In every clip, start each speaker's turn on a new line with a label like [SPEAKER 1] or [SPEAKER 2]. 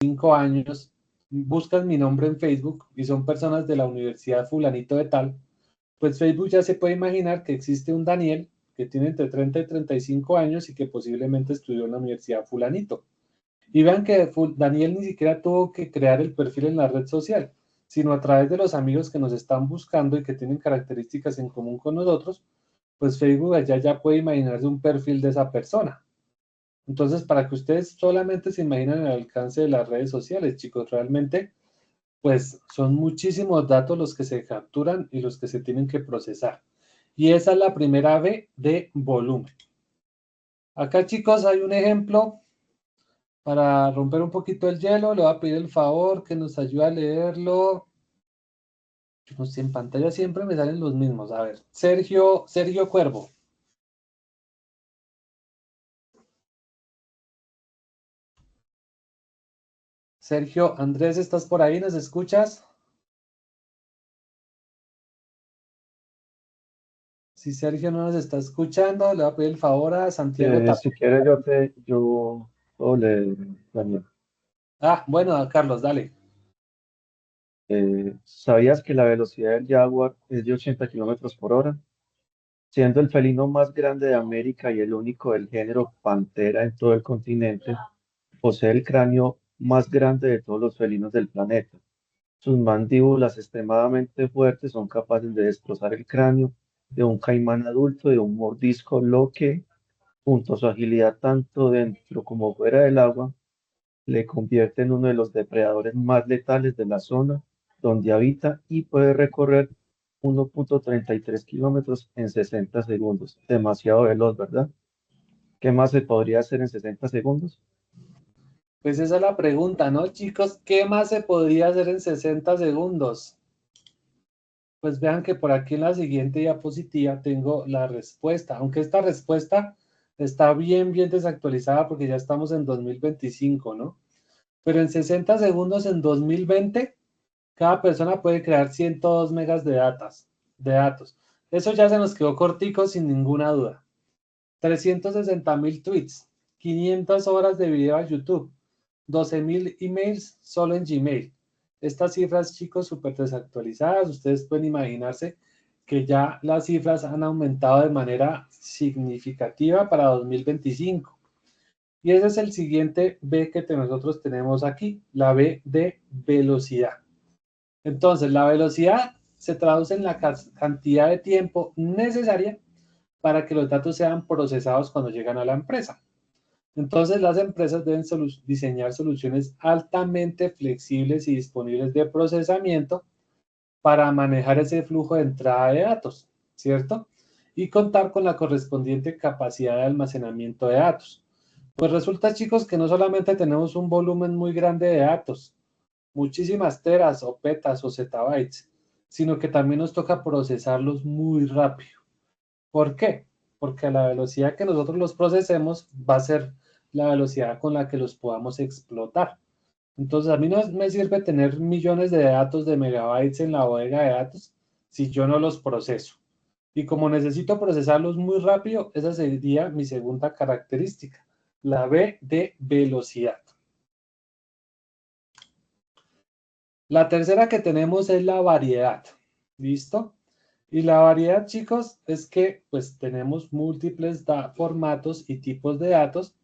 [SPEAKER 1] 5 años, buscan mi nombre en Facebook y son personas de la Universidad fulanito de tal, pues Facebook ya se puede imaginar que existe un Daniel que tiene entre 30 y 35 años y que posiblemente estudió en la Universidad fulanito. Y vean que Daniel ni siquiera tuvo que crear el perfil en la red social, sino a través de los amigos que nos están buscando y que tienen características en común con nosotros, pues Facebook allá ya puede imaginarse un perfil de esa persona. Entonces, para que ustedes solamente se imaginen el alcance de las redes sociales, chicos, realmente, pues son muchísimos datos los que se capturan y los que se tienen que procesar. Y esa es la primera B de volumen. Acá, chicos, hay un ejemplo para romper un poquito el hielo. Le voy a pedir el favor que nos ayude a leerlo. No sé, en pantalla siempre me salen los mismos. A ver, Sergio Cuervo. Sergio Andrés, ¿estás por ahí? ¿Nos escuchas? Si Sergio no nos está escuchando, le voy a pedir el favor a Santiago
[SPEAKER 2] Si
[SPEAKER 1] Tapia.
[SPEAKER 2] quieres, yo puedo leer, Daniel.
[SPEAKER 1] Ah, bueno, Carlos, dale.
[SPEAKER 2] ¿Sabías que la velocidad del jaguar es de 80 kilómetros por hora? Siendo el felino más grande de América y el único del género Pantera en todo el continente, posee el cráneo más grande de todos los felinos del planeta. Sus mandíbulas extremadamente fuertes son capaces de destrozar el cráneo de un caimán adulto de un mordisco, lo que, junto a su agilidad tanto dentro como fuera del agua, le convierte en uno de los depredadores más letales de la zona donde habita y puede recorrer 1,33 kilómetros en 60 segundos. Demasiado veloz, ¿verdad? ¿Qué más se podría hacer en 60 segundos?
[SPEAKER 1] Pues esa es la pregunta, ¿no, chicos? ¿Qué más se podría hacer en 60 segundos? Pues vean que por aquí en la siguiente diapositiva tengo la respuesta, aunque esta respuesta está bien desactualizada porque ya estamos en 2025, ¿no? Pero en 60 segundos en 2020, cada persona puede crear 102 megas de datos. Eso ya se nos quedó cortico sin ninguna duda. 360.000 tweets, 500 horas de video a YouTube, 12.000 emails solo en Gmail. Estas cifras, chicos, súper desactualizadas. Ustedes pueden imaginarse que ya las cifras han aumentado de manera significativa para 2025. Y ese es el siguiente B que nosotros tenemos aquí, la B de velocidad. Entonces, la velocidad se traduce en la cantidad de tiempo necesaria para que los datos sean procesados cuando llegan a la empresa. Entonces, las empresas deben diseñar soluciones altamente flexibles y disponibles de procesamiento para manejar ese flujo de entrada de datos, ¿cierto? Y contar con la correspondiente capacidad de almacenamiento de datos. Pues resulta, chicos, que no solamente tenemos un volumen muy grande de datos, muchísimas teras o petas o zettabytes, sino que también nos toca procesarlos muy rápido. ¿Por qué? Porque a la velocidad que nosotros los procesemos va a ser la velocidad con la que los podamos explotar. Entonces, a mí no me sirve tener millones de datos de megabytes en la bodega de datos si yo no los proceso. Y como necesito procesarlos muy rápido, esa sería mi segunda característica, la B de velocidad. La tercera que tenemos es la variedad. ¿Listo? Y la variedad, chicos, es que pues tenemos múltiples formatos y tipos de datos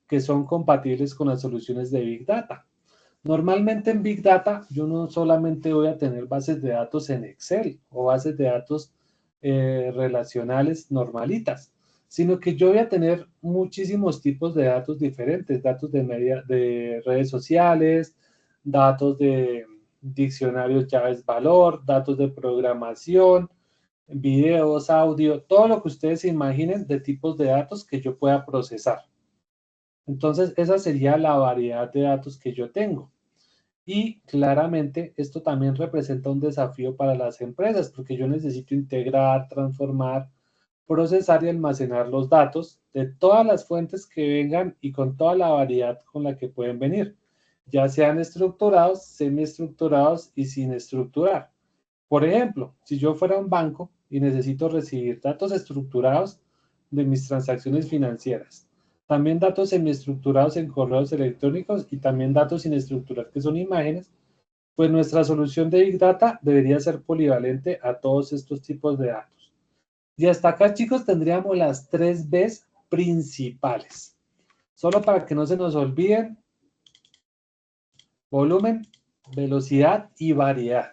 [SPEAKER 1] que son compatibles con las soluciones de Big Data. Normalmente en Big Data yo no solamente voy a tener bases de datos en Excel o bases de datos relacionales normalitas, sino que yo voy a tener muchísimos tipos de datos diferentes, datos de redes sociales, datos de diccionarios llaves valor, datos de programación, videos, audio, todo lo que ustedes se imaginen de tipos de datos que yo pueda procesar. Entonces, esa sería la variedad de datos que yo tengo. Y claramente esto también representa un desafío para las empresas porque yo necesito integrar, transformar, procesar y almacenar los datos de todas las fuentes que vengan y con toda la variedad con la que pueden venir, ya sean estructurados, semiestructurados y sin estructurar. Por ejemplo, si yo fuera un banco y necesito recibir datos estructurados de mis transacciones financieras, también datos semiestructurados en correos electrónicos y también datos sin estructurar que son imágenes, pues nuestra solución de Big Data debería ser polivalente a todos estos tipos de datos. Y hasta acá, chicos, tendríamos las 3 Bs principales. Solo para que no se nos olviden: volumen, velocidad y variedad.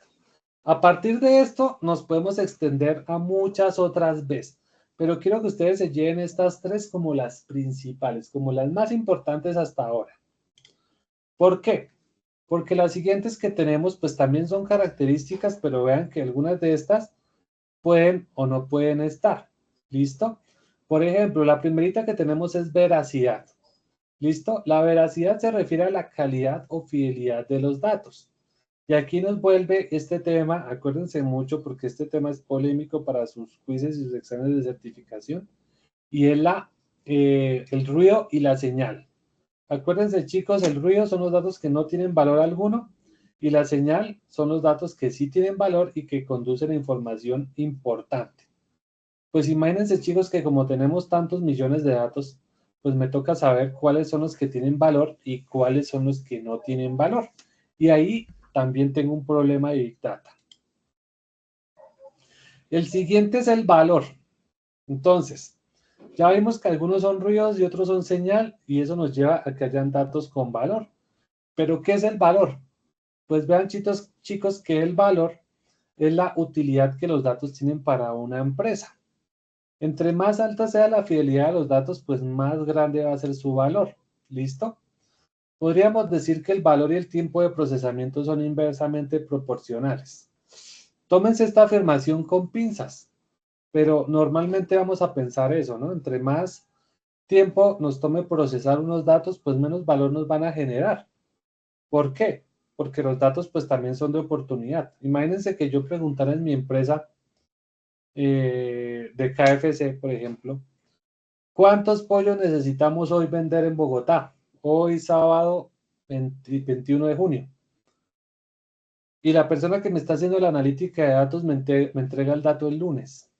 [SPEAKER 1] A partir de esto nos podemos extender a muchas otras Bs, pero quiero que ustedes se lleven estas 3 como las principales, como las más importantes hasta ahora. ¿Por qué? Porque las siguientes que tenemos pues también son características, pero vean que algunas de estas pueden o no pueden estar. ¿Listo? Por ejemplo, la primerita que tenemos es veracidad. ¿Listo? La veracidad se refiere a la calidad o fidelidad de los datos. Y aquí nos vuelve este tema, acuérdense mucho porque este tema es polémico para sus quizzes y sus exámenes de certificación, y es el ruido y la señal. Acuérdense, chicos, el ruido son los datos que no tienen valor alguno y la señal son los datos que sí tienen valor y que conducen a información importante. Pues imagínense, chicos, que como tenemos tantos millones de datos, pues me toca saber cuáles son los que tienen valor y cuáles son los que no tienen valor. Y ahí también tengo un problema de Big Data. El siguiente es el valor. Entonces, ya vimos que algunos son ruidos y otros son señal, y eso nos lleva a que hayan datos con valor. ¿Pero qué es el valor? Pues vean, chicos, que el valor es la utilidad que los datos tienen para una empresa. Entre más alta sea la fidelidad de los datos, pues más grande va a ser su valor. ¿Listo? Podríamos decir que el valor y el tiempo de procesamiento son inversamente proporcionales. Tómense esta afirmación con pinzas, pero normalmente vamos a pensar eso, ¿no? Entre más tiempo nos tome procesar unos datos, pues menos valor nos van a generar. ¿Por qué? Porque los datos pues también son de oportunidad. Imagínense que yo preguntara en mi empresa de KFC, por ejemplo, ¿cuántos pollos necesitamos hoy vender en Bogotá? Hoy sábado 21 de junio. Y la persona que me está haciendo la analítica de datos me entrega el dato el lunes.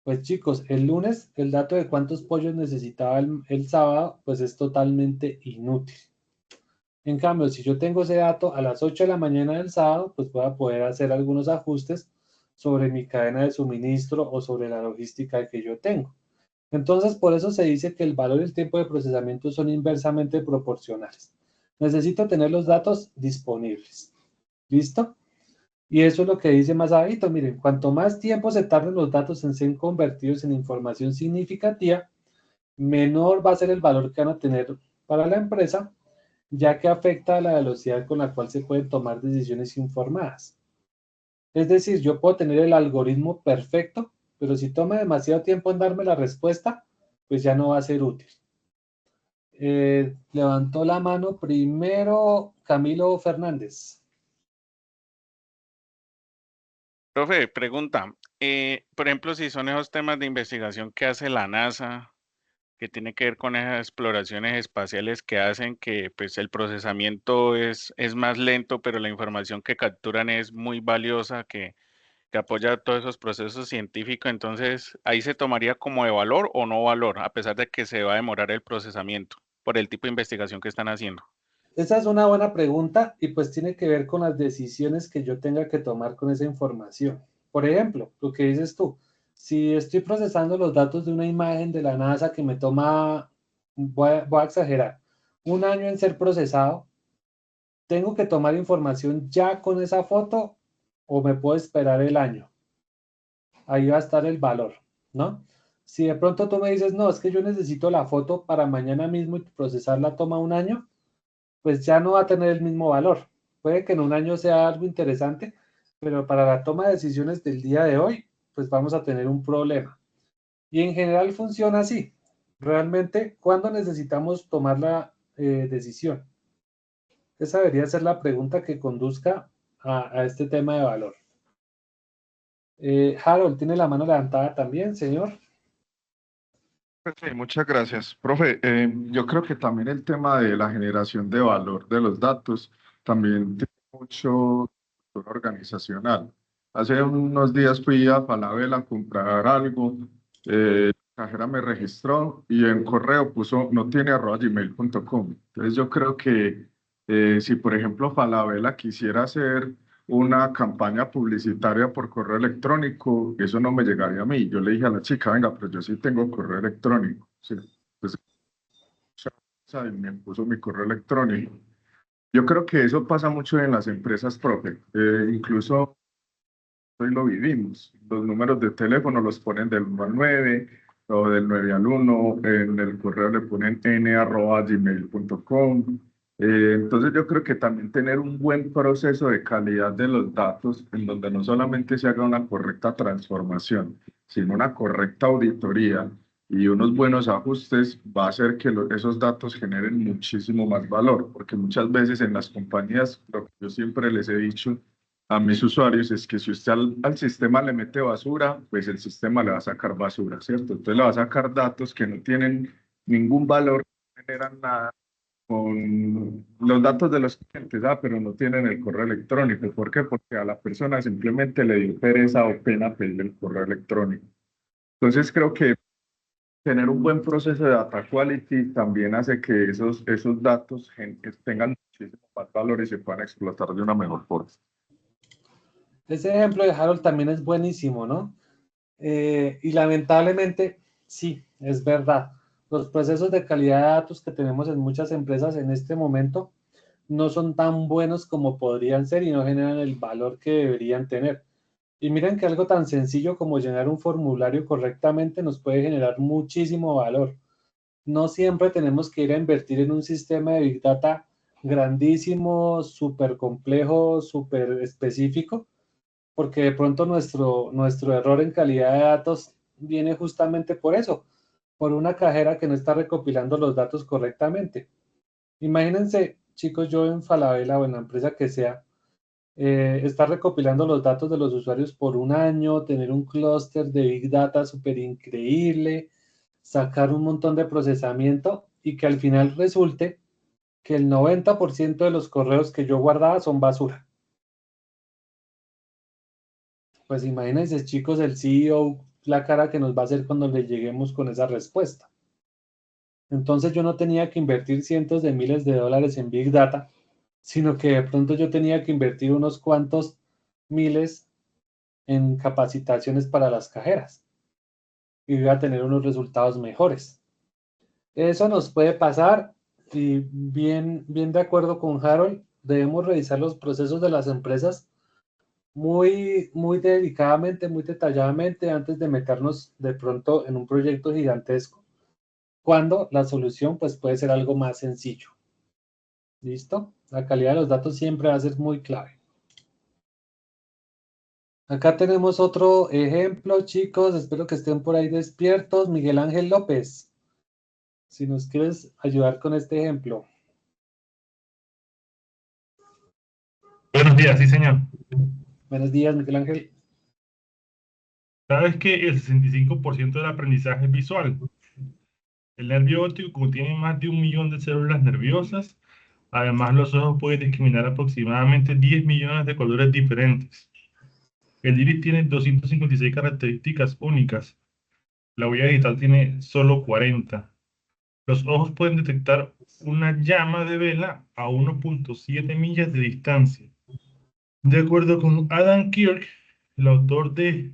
[SPEAKER 1] Pues chicos, el lunes el dato de cuántos pollos necesitaba el sábado, pues es totalmente inútil. En cambio, si yo tengo ese dato a las 8 de la mañana del sábado, pues voy a poder hacer algunos ajustes sobre mi cadena de suministro o sobre la logística que yo tengo. Entonces, por eso se dice que el valor y el tiempo de procesamiento son inversamente proporcionales. Necesito tener los datos disponibles. ¿Listo? Y eso es lo que dice más abajito. Miren, cuanto más tiempo se tarden los datos en ser convertidos en información significativa, menor va a ser el valor que van a tener para la empresa, ya que afecta a la velocidad con la cual se pueden tomar decisiones informadas. Es decir, yo puedo tener el algoritmo perfecto, pero si toma demasiado tiempo en darme la respuesta, pues ya no va a ser útil. Levantó la mano primero Camilo Fernández.
[SPEAKER 3] Profe, pregunta, por ejemplo, si son esos temas de investigación que hace la NASA, que tiene que ver con esas exploraciones espaciales que hacen que pues el procesamiento es más lento, pero la información que capturan es muy valiosa, que apoya todos esos procesos científicos, entonces ahí se tomaría como de valor o no valor, a pesar de que se va a demorar el procesamiento por el tipo de investigación que están haciendo.
[SPEAKER 1] Esa es una buena pregunta y pues tiene que ver con las decisiones que yo tenga que tomar con esa información. Por ejemplo, lo que dices tú, si estoy procesando los datos de una imagen de la NASA que me toma, voy a exagerar, un año en ser procesado, ¿tengo que tomar información ya con esa foto o me puedo esperar el año? Ahí va a estar el valor, ¿no? Si de pronto tú me dices, no, es que yo necesito la foto para mañana mismo y procesarla toma un año, pues ya no va a tener el mismo valor. Puede que en un año sea algo interesante, pero para la toma de decisiones del día de hoy, pues vamos a tener un problema. Y en general funciona así. Realmente, ¿cuándo necesitamos tomar la decisión? Esa debería ser la pregunta que conduzca a este tema de valor. Harold, ¿tiene la mano levantada también, señor?
[SPEAKER 4] Sí, muchas gracias. Profe, yo creo que también el tema de la generación de valor de los datos también tiene mucho factor organizacional. Hace unos días fui a Falabella a comprar algo, cajera me registró y en correo puso no tiene @gmail.com. Entonces yo creo que si por ejemplo Falabella quisiera hacer una campaña publicitaria por correo electrónico, eso no me llegaría a mí. Yo le dije a la chica, venga, pero yo sí tengo correo electrónico. Sí, pues, y me puso mi correo electrónico. Yo creo que eso pasa mucho en las empresas, profe. Incluso hoy lo vivimos. Los números de teléfono los ponen del 1 al 9 o del 9 al 1. En el correo le ponen n@gmail.com. Entonces yo creo que también tener un buen proceso de calidad de los datos, en donde no solamente se haga una correcta transformación, sino una correcta auditoría y unos buenos ajustes, va a hacer que esos datos generen muchísimo más valor, porque muchas veces en las compañías, lo que yo siempre les he dicho a mis usuarios es que si usted al sistema le mete basura, pues el sistema le va a sacar basura, ¿cierto? Entonces le va a sacar datos que no tienen ningún valor, no generan nada con los datos de los clientes, pero no tienen el correo electrónico. ¿Por qué? Porque a la persona simplemente le dio pereza o pena pedir el correo electrónico. Entonces creo que tener un buen proceso de data quality también hace que esos datos tengan muchísimo más valor y se puedan explotar de una mejor forma.
[SPEAKER 1] Ese ejemplo de Harold también es buenísimo, ¿no? Y lamentablemente, sí, es verdad. Los procesos de calidad de datos que tenemos en muchas empresas en este momento no son tan buenos como podrían ser y no generan el valor que deberían tener. Y miren que algo tan sencillo como llenar un formulario correctamente nos puede generar muchísimo valor. No siempre tenemos que ir a invertir en un sistema de Big Data grandísimo, súper complejo, súper específico, porque de pronto nuestro error en calidad de datos viene justamente por eso, por una cajera que no está recopilando los datos correctamente. Imagínense, chicos, yo en Falabella o en la empresa que sea, estar recopilando los datos de los usuarios por un año, tener un clúster de Big Data súper increíble, sacar un montón de procesamiento y que al final resulte que el 90% de los correos que yo guardaba son basura. Pues imagínense, chicos, el CEO, la cara que nos va a hacer cuando le lleguemos con esa respuesta. Entonces yo no tenía que invertir cientos de miles de dólares en Big Data, sino que de pronto yo tenía que invertir unos cuantos miles en capacitaciones para las cajeras y iba a tener unos resultados mejores. Eso nos puede pasar y bien de acuerdo con Harold, debemos revisar los procesos de las empresas muy delicadamente, muy detalladamente antes de meternos de pronto en un proyecto gigantesco, cuando la solución pues puede ser algo más sencillo. ¿Listo? La calidad de los datos siempre va a ser muy clave. Acá tenemos otro ejemplo, chicos, espero que estén por ahí despiertos. Miguel Ángel López, si nos quieres ayudar con este ejemplo.
[SPEAKER 5] Buenos días, sí, señor.
[SPEAKER 1] Buenos días, Miguel Ángel.
[SPEAKER 5] Sabes que el 65% del aprendizaje es visual. El nervio óptico contiene más de 1 millón de células nerviosas. Además, los ojos pueden discriminar aproximadamente 10 millones de colores diferentes. El iris tiene 256 características únicas. La huella digital tiene solo 40. Los ojos pueden detectar una llama de vela a 1.7 millas de distancia. De acuerdo con Adam Kirk, el autor de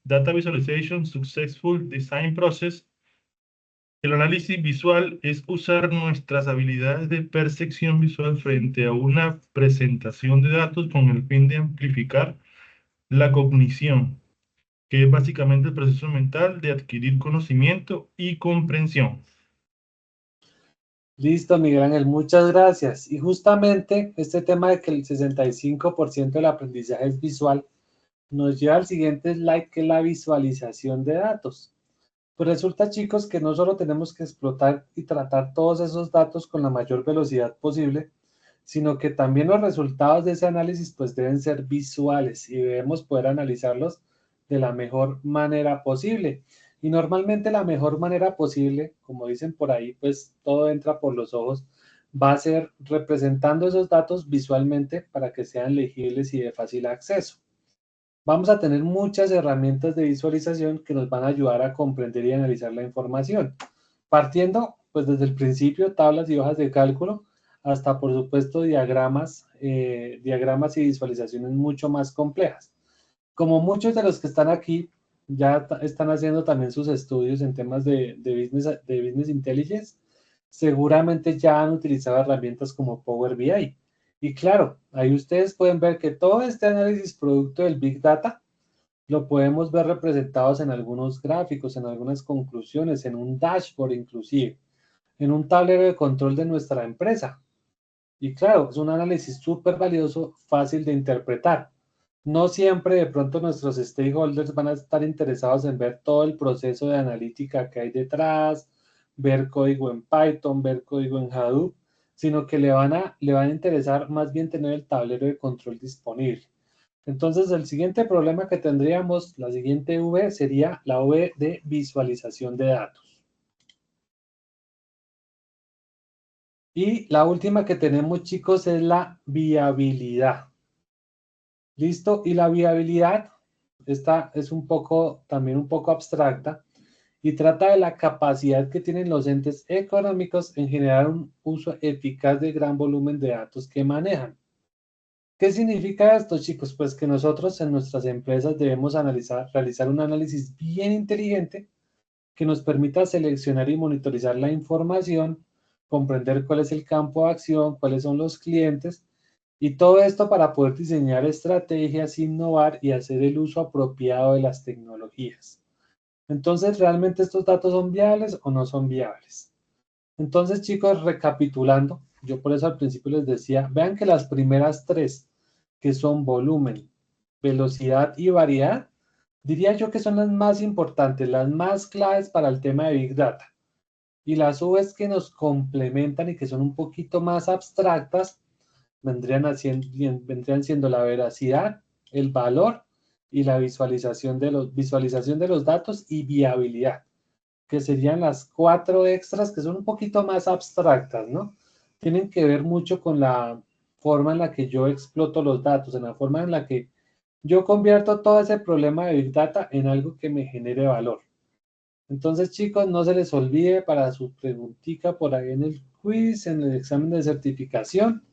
[SPEAKER 5] Data Visualization Successful Design Process, el análisis visual es usar nuestras habilidades de percepción visual frente a una presentación de datos con el fin de amplificar la cognición, que es básicamente el proceso mental de adquirir conocimiento y comprensión.
[SPEAKER 1] Listo, Miguel Ángel, muchas gracias. Y justamente este tema de que el 65% del aprendizaje es visual nos lleva al siguiente slide, que es la visualización de datos. Pues resulta, chicos, que no solo tenemos que explotar y tratar todos esos datos con la mayor velocidad posible, sino que también los resultados de ese análisis pues deben ser visuales y debemos poder analizarlos de la mejor manera posible. Y normalmente la mejor manera posible, como dicen por ahí, pues todo entra por los ojos, va a ser representando esos datos visualmente para que sean legibles y de fácil acceso. vamos a tener muchas herramientas de visualización que nos van a ayudar a comprender y analizar la información. Partiendo, pues desde el principio, tablas y hojas de cálculo, hasta, por supuesto, diagramas y visualizaciones mucho más complejas. Como muchos de los que están aquí ya están haciendo también sus estudios en temas de business intelligence, seguramente ya han utilizado herramientas como Power BI. Y claro, ahí ustedes pueden ver que todo este análisis producto del Big Data lo podemos ver representados en algunos gráficos, en algunas conclusiones, en un dashboard inclusive, en un tablero de control de nuestra empresa. Y claro, es un análisis súper valioso, fácil de interpretar. No siempre de pronto nuestros stakeholders van a estar interesados en ver todo el proceso de analítica que hay detrás, ver código en Python, ver código en Hadoop, sino que le van a interesar más bien tener el tablero de control disponible. Entonces, el siguiente problema que tendríamos, la siguiente V, sería la V de visualización de datos. Y la última que tenemos, chicos, es la viabilidad. ¿Listo? Y la viabilidad, esta es también un poco abstracta y trata de la capacidad que tienen los entes económicos en generar un uso eficaz de gran volumen de datos que manejan. ¿Qué significa esto, chicos? Pues que nosotros en nuestras empresas debemos realizar un análisis bien inteligente que nos permita seleccionar y monitorizar la información, comprender cuál es el campo de acción, cuáles son los clientes, y todo esto para poder diseñar estrategias, innovar y hacer el uso apropiado de las tecnologías. Entonces, ¿realmente estos datos son viables o no son viables? Entonces, chicos, recapitulando, yo por eso al principio les decía, vean que las primeras tres, que son volumen, velocidad y variedad, diría yo que son las más importantes, las más claves para el tema de Big Data. Y las V's que nos complementan y que son un poquito más abstractas, vendrían siendo la veracidad, el valor y la visualización de los datos y viabilidad, que serían las 4 extras que son un poquito más abstractas, ¿no? Tienen que ver mucho con la forma en la que yo exploto los datos, en la forma en la que yo convierto todo ese problema de Big Data en algo que me genere valor. Entonces, chicos, no se les olvide para su preguntita por ahí en el quiz, en el examen de certificación.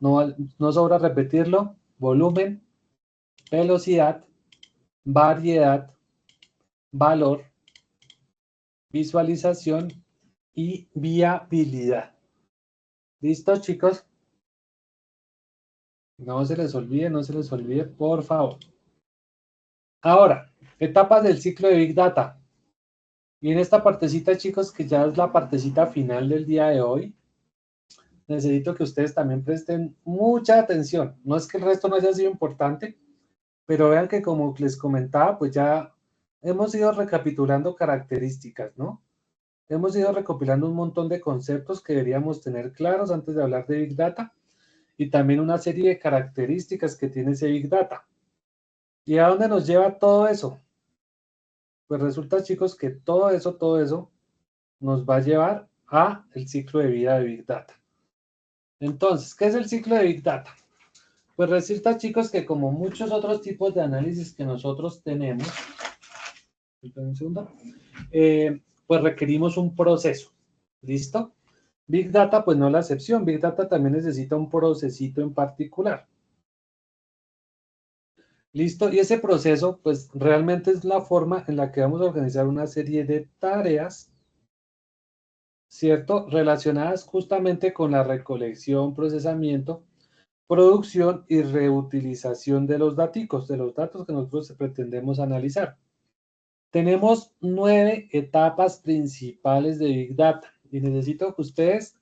[SPEAKER 1] No sobra repetirlo: volumen, velocidad, variedad, valor, visualización y viabilidad. ¿Listo, chicos? No se les olvide, por favor. Ahora, etapas del ciclo de Big Data. Y en esta partecita, chicos, que ya es la partecita final del día de hoy, necesito que ustedes también presten mucha atención. No es que el resto no haya sido importante, pero vean que, como les comentaba, pues ya hemos ido recapitulando características, ¿no? Hemos ido recopilando un montón de conceptos que deberíamos tener claros antes de hablar de Big Data, y también una serie de características que tiene ese Big Data. ¿Y a dónde nos lleva todo eso? Pues resulta, chicos, que todo eso nos va a llevar a el ciclo de vida de Big Data. Entonces, ¿qué es el ciclo de Big Data? Pues resulta, chicos, que como muchos otros tipos de análisis que nosotros tenemos, un segundo, pues requerimos un proceso. ¿Listo? Big Data, pues no es la excepción. Big Data también necesita un procesito en particular. ¿Listo? Y ese proceso, pues realmente es la forma en la que vamos a organizar una serie de tareas, ¿cierto? Relacionadas justamente con la recolección, procesamiento, producción y reutilización de los datos que nosotros pretendemos analizar. Tenemos 9 etapas principales de Big Data y necesito que ustedes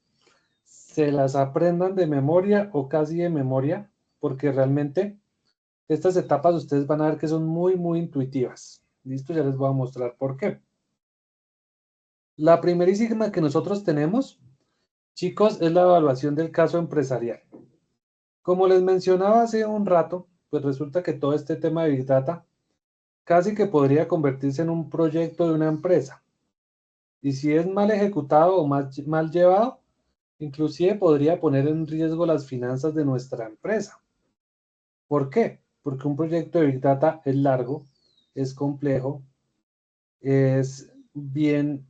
[SPEAKER 1] se las aprendan de memoria o casi de memoria, porque realmente estas etapas ustedes van a ver que son muy, muy intuitivas. Listo, ya les voy a mostrar por qué. La primerísima que nosotros tenemos, chicos, es la evaluación del caso empresarial. Como les mencionaba hace un rato, pues resulta que todo este tema de Big Data casi que podría convertirse en un proyecto de una empresa. Y si es mal ejecutado o mal llevado, inclusive podría poner en riesgo las finanzas de nuestra empresa. ¿Por qué? porque un proyecto de Big Data es largo, es complejo,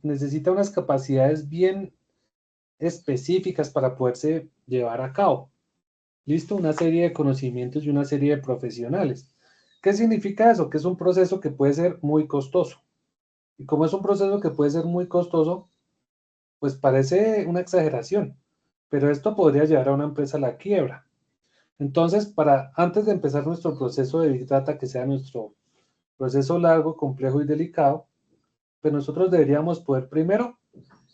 [SPEAKER 1] necesita unas capacidades bien específicas para poderse llevar a cabo. ¿Listo? Una serie de conocimientos y una serie de profesionales. ¿Qué significa eso? Que es un proceso que puede ser muy costoso. Y como es un proceso que puede ser muy costoso, pues parece una exageración, pero esto podría llevar a una empresa a la quiebra. Entonces, antes de empezar nuestro proceso de Big Data, que sea nuestro proceso largo, complejo y delicado, pues nosotros deberíamos poder primero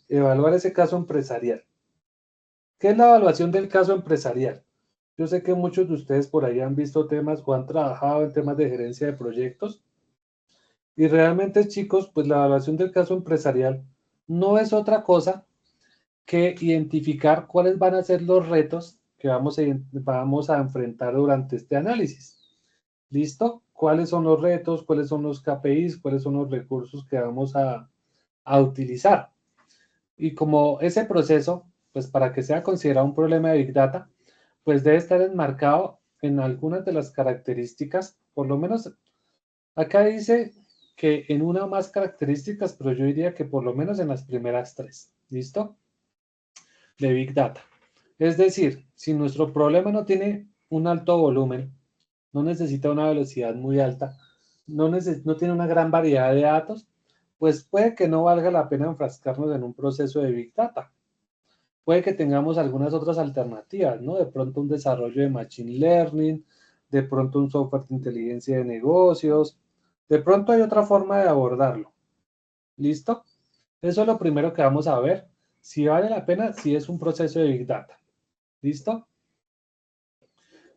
[SPEAKER 1] evaluar ese caso empresarial. ¿Qué es la evaluación del caso empresarial? Yo sé que muchos de ustedes por ahí han visto temas o han trabajado en temas de gerencia de proyectos y realmente, chicos, pues la evaluación del caso empresarial no es otra cosa que identificar cuáles van a ser los retos que vamos a enfrentar durante este análisis. ¿Listo? ¿Cuáles son los retos? ¿Cuáles son los KPIs? ¿Cuáles son los recursos que vamos a utilizar? Y como ese proceso, pues para que sea considerado un problema de Big Data, pues debe estar enmarcado en algunas de las características, por lo menos acá dice que en una o más características, pero yo diría que por lo menos en las primeras 3. ¿Listo? De Big Data. Es decir, si nuestro problema no tiene un alto volumen, no necesita una velocidad muy alta, no tiene una gran variedad de datos, pues puede que no valga la pena enfrascarnos en un proceso de Big Data. Puede que tengamos algunas otras alternativas, ¿no? De pronto un desarrollo de Machine Learning, de pronto un software de inteligencia de negocios, de pronto hay otra forma de abordarlo. ¿Listo? Eso es lo primero que vamos a ver, si vale la pena, si es un proceso de Big Data. ¿Listo?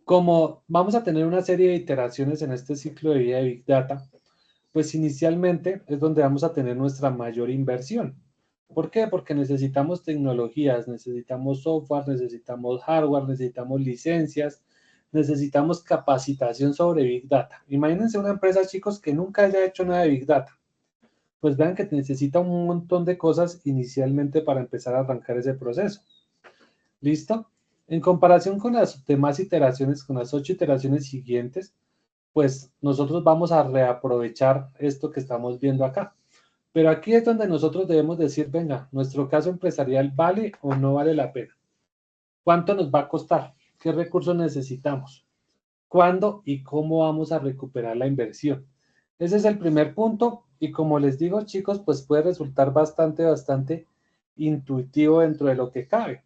[SPEAKER 1] Como vamos a tener una serie de iteraciones en este ciclo de vida de Big Data, pues inicialmente es donde vamos a tener nuestra mayor inversión. ¿Por qué? Porque necesitamos tecnologías, necesitamos software, necesitamos hardware, necesitamos licencias, necesitamos capacitación sobre Big Data. Imagínense una empresa, chicos, que nunca haya hecho nada de Big Data. Pues vean que necesita un montón de cosas inicialmente para empezar a arrancar ese proceso. ¿Listo? En comparación con las demás iteraciones, con las 8 iteraciones siguientes, pues nosotros vamos a reaprovechar esto que estamos viendo acá. Pero aquí es donde nosotros debemos decir, venga, nuestro caso empresarial vale o no vale la pena. ¿Cuánto nos va a costar? ¿Qué recursos necesitamos? ¿Cuándo y cómo vamos a recuperar la inversión? Ese es el primer punto y como les digo, chicos, pues puede resultar bastante intuitivo dentro de lo que cabe.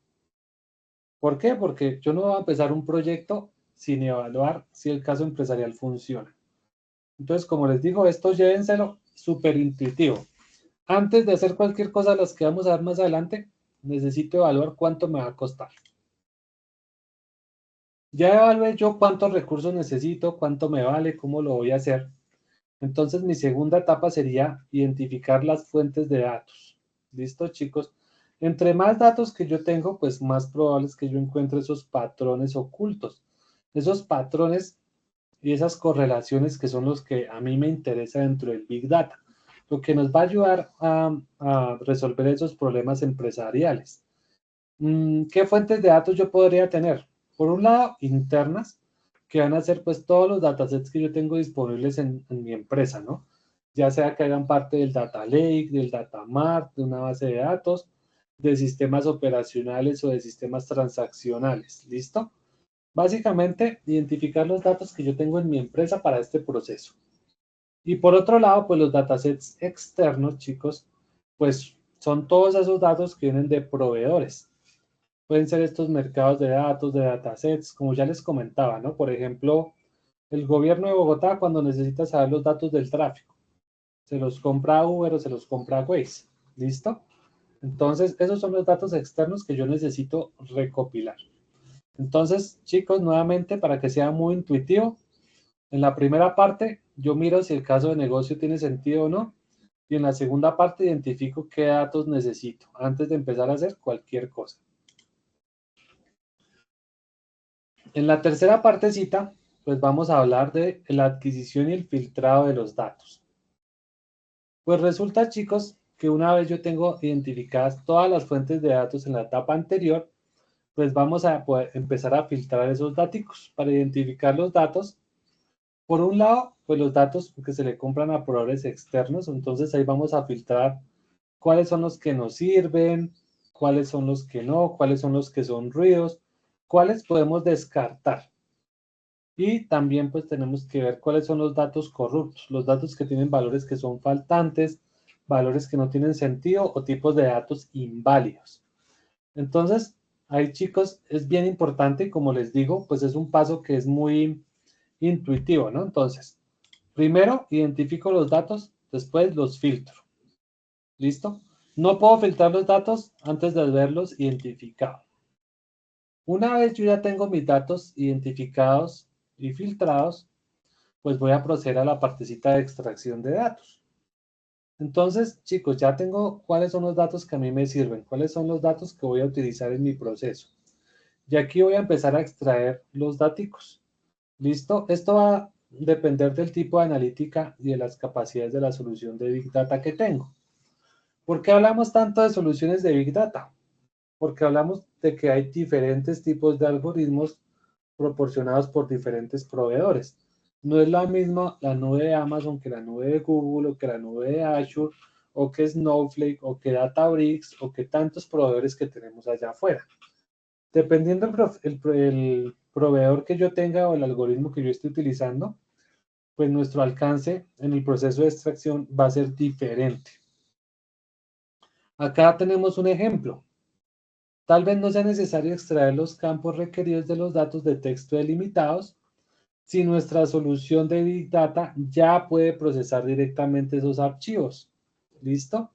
[SPEAKER 1] ¿Por qué? Porque yo no voy a empezar un proyecto sin evaluar si el caso empresarial funciona. Entonces, como les digo, esto llévenselo súper intuitivo. Antes de hacer cualquier cosa de las que vamos a ver más adelante, necesito evaluar cuánto me va a costar. Ya evalué yo cuántos recursos necesito, cuánto me vale, cómo lo voy a hacer. Entonces, mi segunda etapa sería identificar las fuentes de datos. ¿Listo, chicos? Entre más datos que yo tengo, pues más probable es que yo encuentre esos patrones ocultos. Esos patrones y esas correlaciones que son los que a mí me interesa dentro del Big Data. Lo que nos va a ayudar a resolver esos problemas empresariales. ¿Qué fuentes de datos yo podría tener? Por un lado, internas, que van a ser pues todos los datasets que yo tengo disponibles en mi empresa, ¿no? Ya sea que hagan parte del Data Lake, del Data Mart, de una base de datos, de sistemas operacionales o de sistemas transaccionales, ¿listo? Básicamente, identificar los datos que yo tengo en mi empresa para este proceso. Y por otro lado, pues los datasets externos, chicos, pues son todos esos datos que vienen de proveedores. Pueden ser estos mercados de datos, de datasets, como ya les comentaba, ¿no? Por ejemplo, el gobierno de Bogotá cuando necesita saber los datos del tráfico, se los compra Uber o se los compra Waze, ¿listo? Entonces, esos son los datos externos que yo necesito recopilar. Entonces, chicos, nuevamente, para que sea muy intuitivo, en la primera parte yo miro si el caso de negocio tiene sentido o no, y en la segunda parte identifico qué datos necesito antes de empezar a hacer cualquier cosa. En la tercera partecita, pues vamos a hablar de la adquisición y el filtrado de los datos. Pues resulta, chicos, que una vez yo tengo identificadas todas las fuentes de datos en la etapa anterior, pues vamos a poder empezar a filtrar esos datos para identificar los datos Por un lado, pues los datos que se le compran a proveedores externos, entonces ahí vamos a filtrar cuáles son los que nos sirven, cuáles son los que no, cuáles son los que son ruidos, cuáles podemos descartar. Y también pues tenemos que ver cuáles son los datos corruptos, los datos que tienen valores que son faltantes, valores que no tienen sentido o tipos de datos inválidos. Entonces, ahí chicos, es bien importante y como les digo, pues es un paso que es muy intuitivo, ¿no? Entonces, primero identifico los datos, después los filtro. ¿Listo? No puedo filtrar los datos antes de haberlos identificado. Una vez yo ya tengo mis datos identificados y filtrados, pues voy a proceder a la partecita de extracción de datos. Entonces, chicos, ya tengo cuáles son los datos que a mí me sirven, cuáles son los datos que voy a utilizar en mi proceso. Y aquí voy a empezar a extraer los datos. ¿Listo? Esto va a depender del tipo de analítica y de las capacidades de la solución de Big Data que tengo. ¿Por qué hablamos tanto de soluciones de Big Data? Porque hablamos de que hay diferentes tipos de algoritmos proporcionados por diferentes proveedores. No es la misma la nube de Amazon que la nube de Google o que la nube de Azure o que Snowflake o que Databricks o que tantos proveedores que tenemos allá afuera. Dependiendo el proveedor que yo tenga o el algoritmo que yo esté utilizando, pues nuestro alcance en el proceso de extracción va a ser diferente. Acá tenemos un ejemplo. Tal vez no sea necesario extraer los campos requeridos de los datos de texto delimitados si nuestra solución de Big Data ya puede procesar directamente esos archivos. ¿Listo?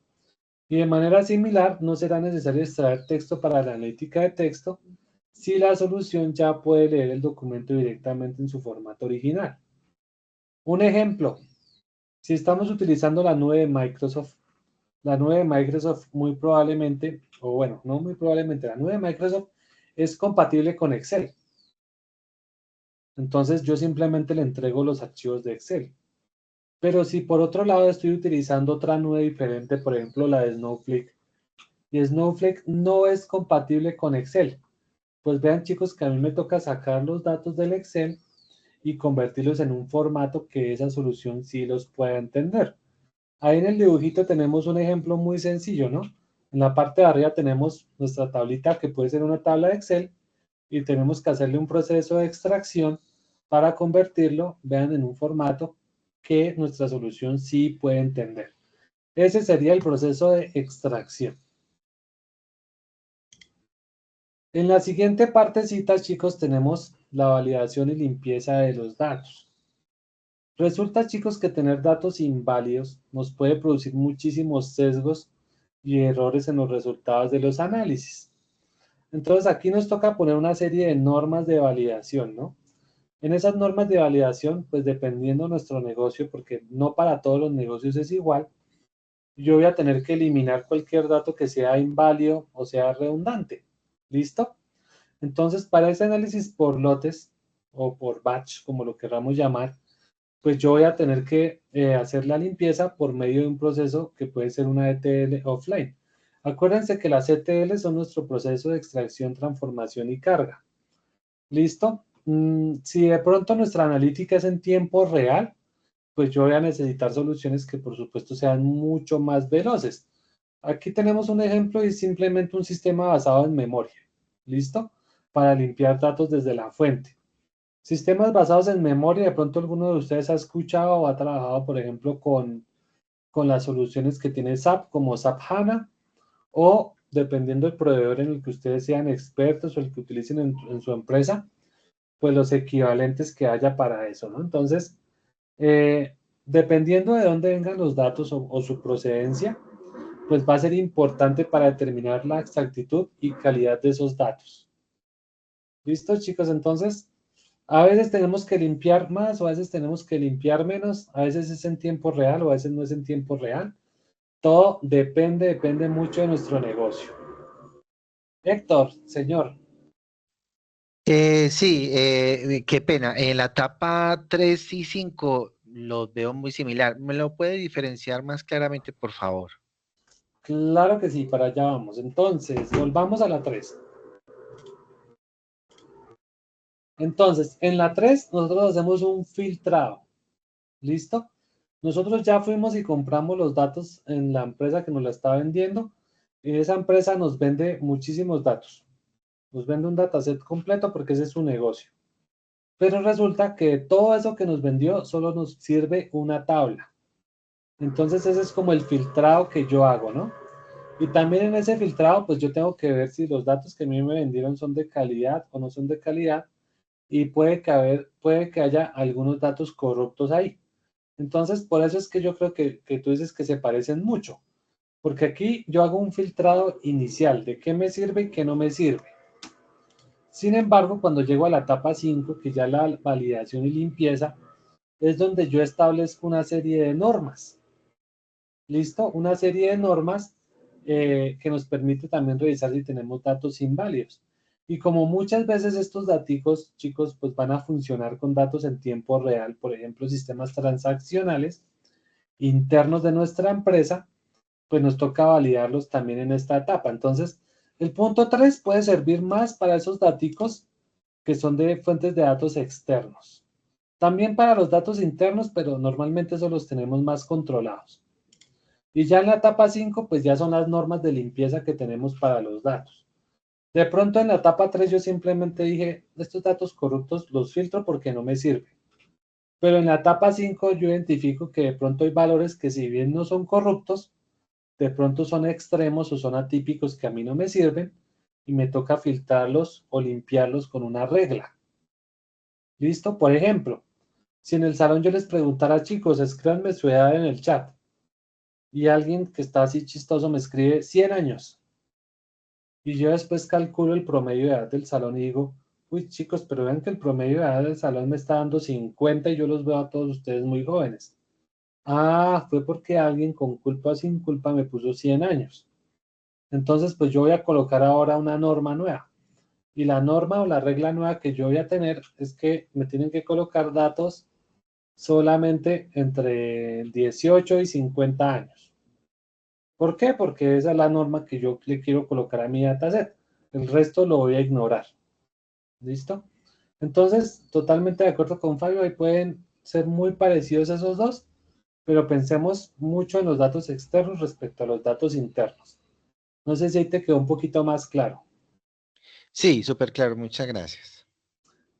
[SPEAKER 1] Y de manera similar, no será necesario extraer texto para la analítica de texto si la solución ya puede leer el documento directamente en su formato original. Un ejemplo, si estamos utilizando la nube de Microsoft, muy probablemente, o bueno, no muy probablemente, la nube de Microsoft es compatible con Excel. Entonces yo simplemente le entrego los archivos de Excel. Pero si por otro lado estoy utilizando otra nube diferente, por ejemplo la de Snowflake, y Snowflake no es compatible con Excel, pues vean chicos que a mí me toca sacar los datos del Excel y convertirlos en un formato que esa solución sí los pueda entender. Ahí en el dibujito tenemos un ejemplo muy sencillo, ¿no? En la parte de arriba tenemos nuestra tablita que puede ser una tabla de Excel y tenemos que hacerle un proceso de extracción para convertirlo, vean, en un formato que nuestra solución sí puede entender. Ese sería el proceso de extracción. En la siguiente partecita, chicos, tenemos la validación y limpieza de los datos. Resulta, chicos, que tener datos inválidos nos puede producir muchísimos sesgos y errores en los resultados de los análisis. Entonces, aquí nos toca poner una serie de normas de validación, ¿no? En esas normas de validación, pues dependiendo de nuestro negocio, porque no para todos los negocios es igual, yo voy a tener que eliminar cualquier dato que sea inválido o sea redundante. ¿Listo? Entonces, para ese análisis por lotes o por batch, como lo queramos llamar, pues yo voy a tener que hacer la limpieza por medio de un proceso que puede ser una ETL offline. Acuérdense que las ETL son nuestro proceso de extracción, transformación y carga. ¿Listo? Si de pronto nuestra analítica es en tiempo real, pues yo voy a necesitar soluciones que por supuesto sean mucho más veloces. Aquí tenemos un ejemplo y simplemente un sistema basado en memoria. ¿Listo? Para limpiar datos desde la fuente. Sistemas basados en memoria, de pronto alguno de ustedes ha escuchado o ha trabajado, por ejemplo, con las soluciones que tiene SAP, como SAP HANA, o dependiendo del proveedor en el que ustedes sean expertos o el que utilicen en su empresa, pues los equivalentes que haya para eso, ¿no? Entonces, dependiendo de dónde vengan los datos o su procedencia, pues va a ser importante para determinar la exactitud y calidad de esos datos. ¿Listo, chicos? Entonces, a veces tenemos que limpiar más o a veces tenemos que limpiar menos, a veces es en tiempo real o a veces no es en tiempo real. Todo depende mucho de nuestro negocio. Héctor, señor.
[SPEAKER 6] Sí, qué pena. En la etapa 3 y 5 los veo muy similar. ¿Me lo puede diferenciar más claramente, por favor?
[SPEAKER 1] Claro que sí, para allá vamos. Entonces, volvamos a la 3. Entonces, en la 3 nosotros hacemos un filtrado. ¿Listo? Nosotros ya fuimos y compramos los datos en la empresa que nos la está vendiendo y esa empresa nos vende muchísimos datos. Nos vende un dataset completo porque ese es su negocio. Pero resulta que todo eso que nos vendió solo nos sirve una tabla. Entonces ese es como el filtrado que yo hago, ¿no? Y también en ese filtrado, pues yo tengo que ver si los datos que a mí me vendieron son de calidad o no son de calidad y puede que haya algunos datos corruptos ahí. Entonces, por eso es que yo creo que tú dices que se parecen mucho, porque aquí yo hago un filtrado inicial de qué me sirve y qué no me sirve. Sin embargo, cuando llego a la etapa 5, que ya la validación y limpieza, es donde yo establezco una serie de normas. ¿Listo? Una serie de normas que nos permite también revisar si tenemos datos inválidos. Y como muchas veces estos datos, chicos, pues van a funcionar con datos en tiempo real, por ejemplo, sistemas transaccionales internos de nuestra empresa, pues nos toca validarlos también en esta etapa. Entonces, el punto 3 puede servir más para esos datos que son de fuentes de datos externos. También para los datos internos, pero normalmente esos los tenemos más controlados. Y ya en la etapa 5, pues ya son las normas de limpieza que tenemos para los datos. De pronto en la etapa 3 yo simplemente dije, estos datos corruptos los filtro porque no me sirven. Pero en la etapa 5 yo identifico que de pronto hay valores que si bien no son corruptos, de pronto son extremos o son atípicos que a mí no me sirven y me toca filtrarlos o limpiarlos con una regla. ¿Listo? Por ejemplo, si en el salón yo les preguntara, chicos, escríbanme su edad en el chat y alguien que está así chistoso me escribe 100 años y yo después calculo el promedio de edad del salón y digo, uy chicos, pero vean que el promedio de edad del salón me está dando 50 y yo los veo a todos ustedes muy jóvenes. Ah, fue porque alguien con culpa o sin culpa me puso 100 años. Entonces, pues yo voy a colocar ahora una norma nueva. Y la norma o la regla nueva que yo voy a tener es que me tienen que colocar datos solamente entre 18 y 50 años. ¿Por qué? Porque esa es la norma que yo le quiero colocar a mi dataset. El resto lo voy a ignorar. ¿Listo? Entonces, totalmente de acuerdo con Fabio, ahí pueden ser muy parecidos esos dos, pero pensemos mucho en los datos externos respecto a los datos internos. No sé si ahí te quedó un poquito más claro.
[SPEAKER 6] Sí, súper claro, muchas gracias.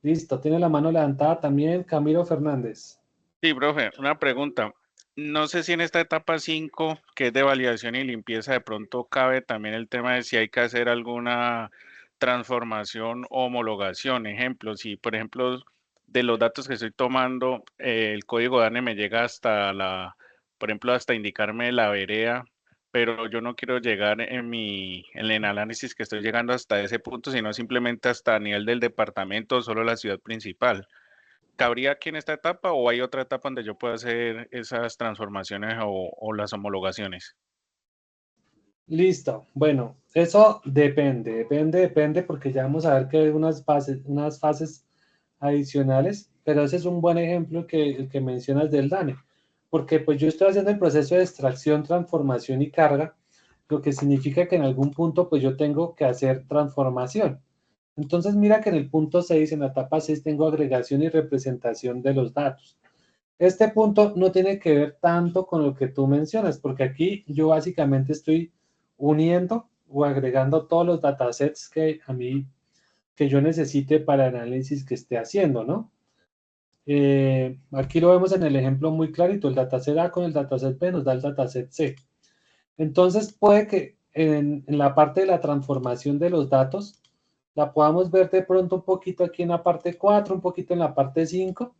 [SPEAKER 1] Listo, tiene la mano levantada también Camilo Fernández.
[SPEAKER 3] Sí, profe, una pregunta. No sé si en esta etapa 5, que es de validación y limpieza, de pronto cabe también el tema de si hay que hacer alguna transformación o homologación. Ejemplo, si por ejemplo de los datos que estoy tomando, el código DANE me llega hasta por ejemplo, hasta indicarme la vereda, pero yo no quiero llegar en el análisis que estoy llegando hasta ese punto, sino simplemente hasta a nivel del departamento o solo la ciudad principal. ¿Cabría aquí en esta etapa o hay otra etapa donde yo pueda hacer esas transformaciones o las homologaciones?
[SPEAKER 1] Listo, bueno, eso depende, porque ya vamos a ver que hay unas fases adicionales, pero ese es un buen ejemplo el que mencionas del DANE, porque pues yo estoy haciendo el proceso de extracción, transformación y carga, lo que significa que en algún punto pues yo tengo que hacer transformación. Entonces mira que en el punto 6, en la etapa 6, tengo agregación y representación de los datos. Este punto no tiene que ver tanto con lo que tú mencionas, porque aquí yo básicamente estoy uniendo o agregando todos los datasets que yo necesite para el análisis que esté haciendo, ¿no? Aquí lo vemos en el ejemplo muy clarito, el dataset A con el dataset B nos da el dataset C. Entonces puede que en la parte de la transformación de los datos la podamos ver de pronto un poquito aquí en la parte 4, un poquito en la parte 5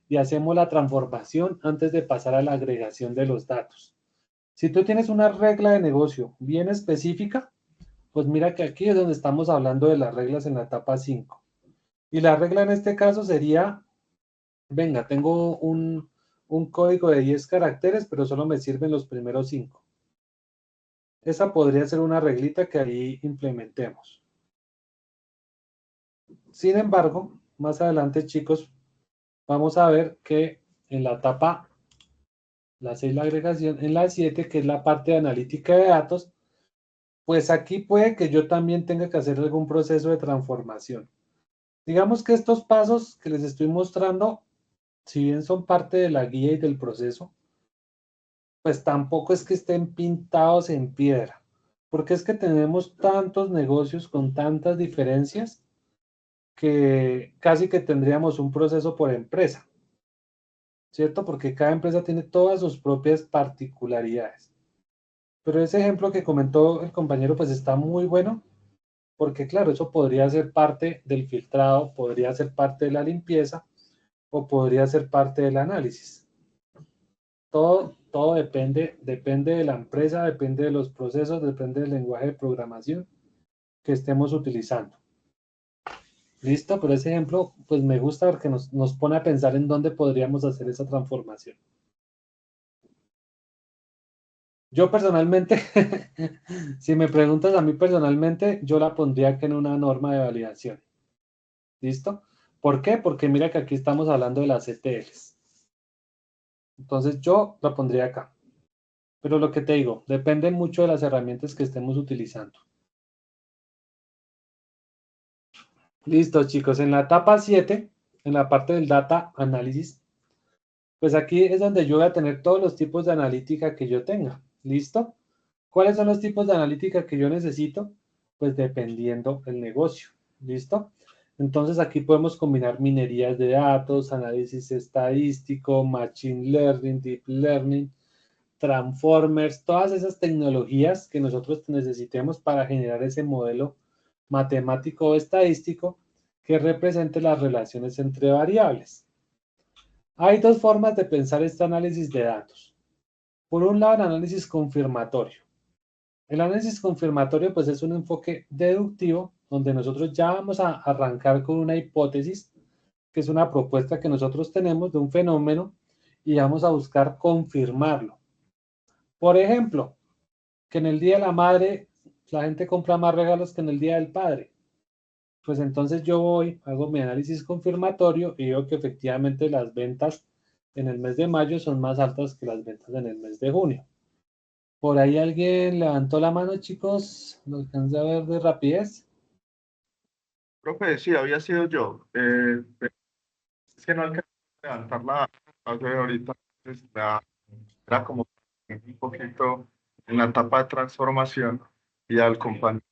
[SPEAKER 1] y hacemos la transformación antes de pasar a la agregación de los datos. Si tú tienes una regla de negocio bien específica, pues mira que aquí es donde estamos hablando de las reglas en la etapa 5. Y la regla en este caso sería, venga, tengo un código de 10 caracteres, pero solo me sirven los primeros 5. Esa podría ser una reglita que ahí implementemos. Sin embargo, más adelante, chicos, vamos a ver que en la etapa, la 6, la agregación, en la 7, que es la parte de analítica de datos, pues aquí puede que yo también tenga que hacer algún proceso de transformación. Digamos que estos pasos que les estoy mostrando, si bien son parte de la guía y del proceso, pues tampoco es que estén pintados en piedra, porque es que tenemos tantos negocios con tantas diferencias que casi que tendríamos un proceso por empresa, ¿cierto? Porque cada empresa tiene todas sus propias particularidades. Pero ese ejemplo que comentó el compañero, pues está muy bueno, porque claro, eso podría ser parte del filtrado, podría ser parte de la limpieza o podría ser parte del análisis. Todo depende de la empresa, depende de los procesos, depende del lenguaje de programación que estemos utilizando. ¿Listo? Por ese ejemplo, pues me gusta porque nos pone a pensar en dónde podríamos hacer esa transformación. Yo personalmente, si me preguntas a mí personalmente, yo la pondría aquí en una norma de validación. ¿Listo? ¿Por qué? Porque mira que aquí estamos hablando de las ETLs. Entonces yo la pondría acá. Pero lo que te digo, depende mucho de las herramientas que estemos utilizando. Listo, chicos. En la etapa 7, en la parte del data análisis, pues aquí es donde yo voy a tener todos los tipos de analítica que yo tenga. ¿Listo? ¿Cuáles son los tipos de analítica que yo necesito? Pues dependiendo del negocio. ¿Listo? Entonces aquí podemos combinar minerías de datos, análisis estadístico, machine learning, deep learning, transformers, todas esas tecnologías que nosotros necesitemos para generar ese modelo matemático o estadístico que represente las relaciones entre variables. Hay dos formas de pensar este análisis de datos. Por un lado, el análisis confirmatorio. El análisis confirmatorio pues es un enfoque deductivo donde nosotros ya vamos a arrancar con una hipótesis, que es una propuesta que nosotros tenemos de un fenómeno y vamos a buscar confirmarlo. Por ejemplo, que en el Día de la Madre la gente compra más regalos que en el Día del Padre. Pues entonces yo voy, hago mi análisis confirmatorio y veo que efectivamente las ventas en el mes de mayo son más altas que las ventas en el mes de junio. Por ahí alguien levantó la mano, chicos. ¿Lo alcancé a ver de rapidez?
[SPEAKER 4] Profe, sí, había sido yo. Es que no alcancé a levantar la hace ahorita. Entonces, era como un poquito en la etapa de transformación y al compañero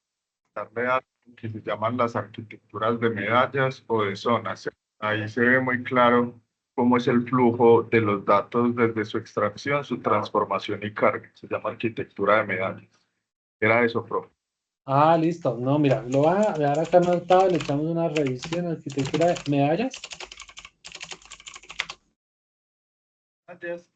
[SPEAKER 4] darle a que se llaman las arquitecturas de medallas o de zonas. Ahí se ve muy claro cómo es el flujo de los datos desde su extracción, su transformación y carga. Se llama arquitectura de medallas. Era eso, profe.
[SPEAKER 1] Ah, listo. No, mira, lo voy a dejar acá anotado, le echamos una revisión, arquitectura de medallas.
[SPEAKER 4] Ese es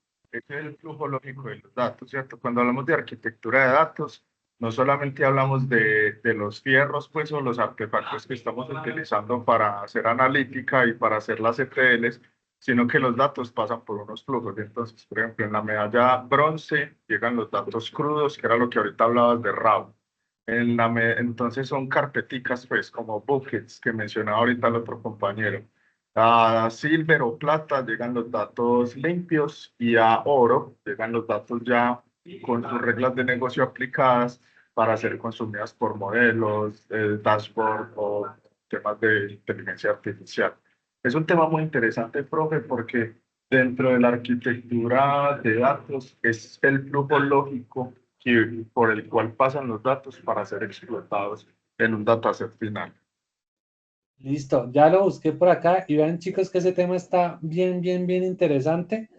[SPEAKER 4] el flujo lógico de los datos, ¿cierto? Cuando hablamos de arquitectura de datos, no solamente hablamos de los fierros, pues, o los artefactos que estamos utilizando para hacer analítica y para hacer las ETLs, sino que los datos pasan por unos flujos. Entonces, por ejemplo, en la medalla bronce llegan los datos crudos, que era lo que ahorita hablabas de RAW. Entonces son carpeticas, pues, como buckets que mencionaba ahorita el otro compañero. A silver o plata llegan los datos limpios y a oro llegan los datos ya con sus reglas de negocio aplicadas para ser consumidas por modelos, dashboard o temas de inteligencia artificial. Es un tema muy interesante, profe, porque dentro de la arquitectura de datos es el flujo lógico por el cual pasan los datos para ser explotados en un dataset final.
[SPEAKER 1] Listo, ya lo busqué por acá y vean, chicos, que ese tema está bien interesante.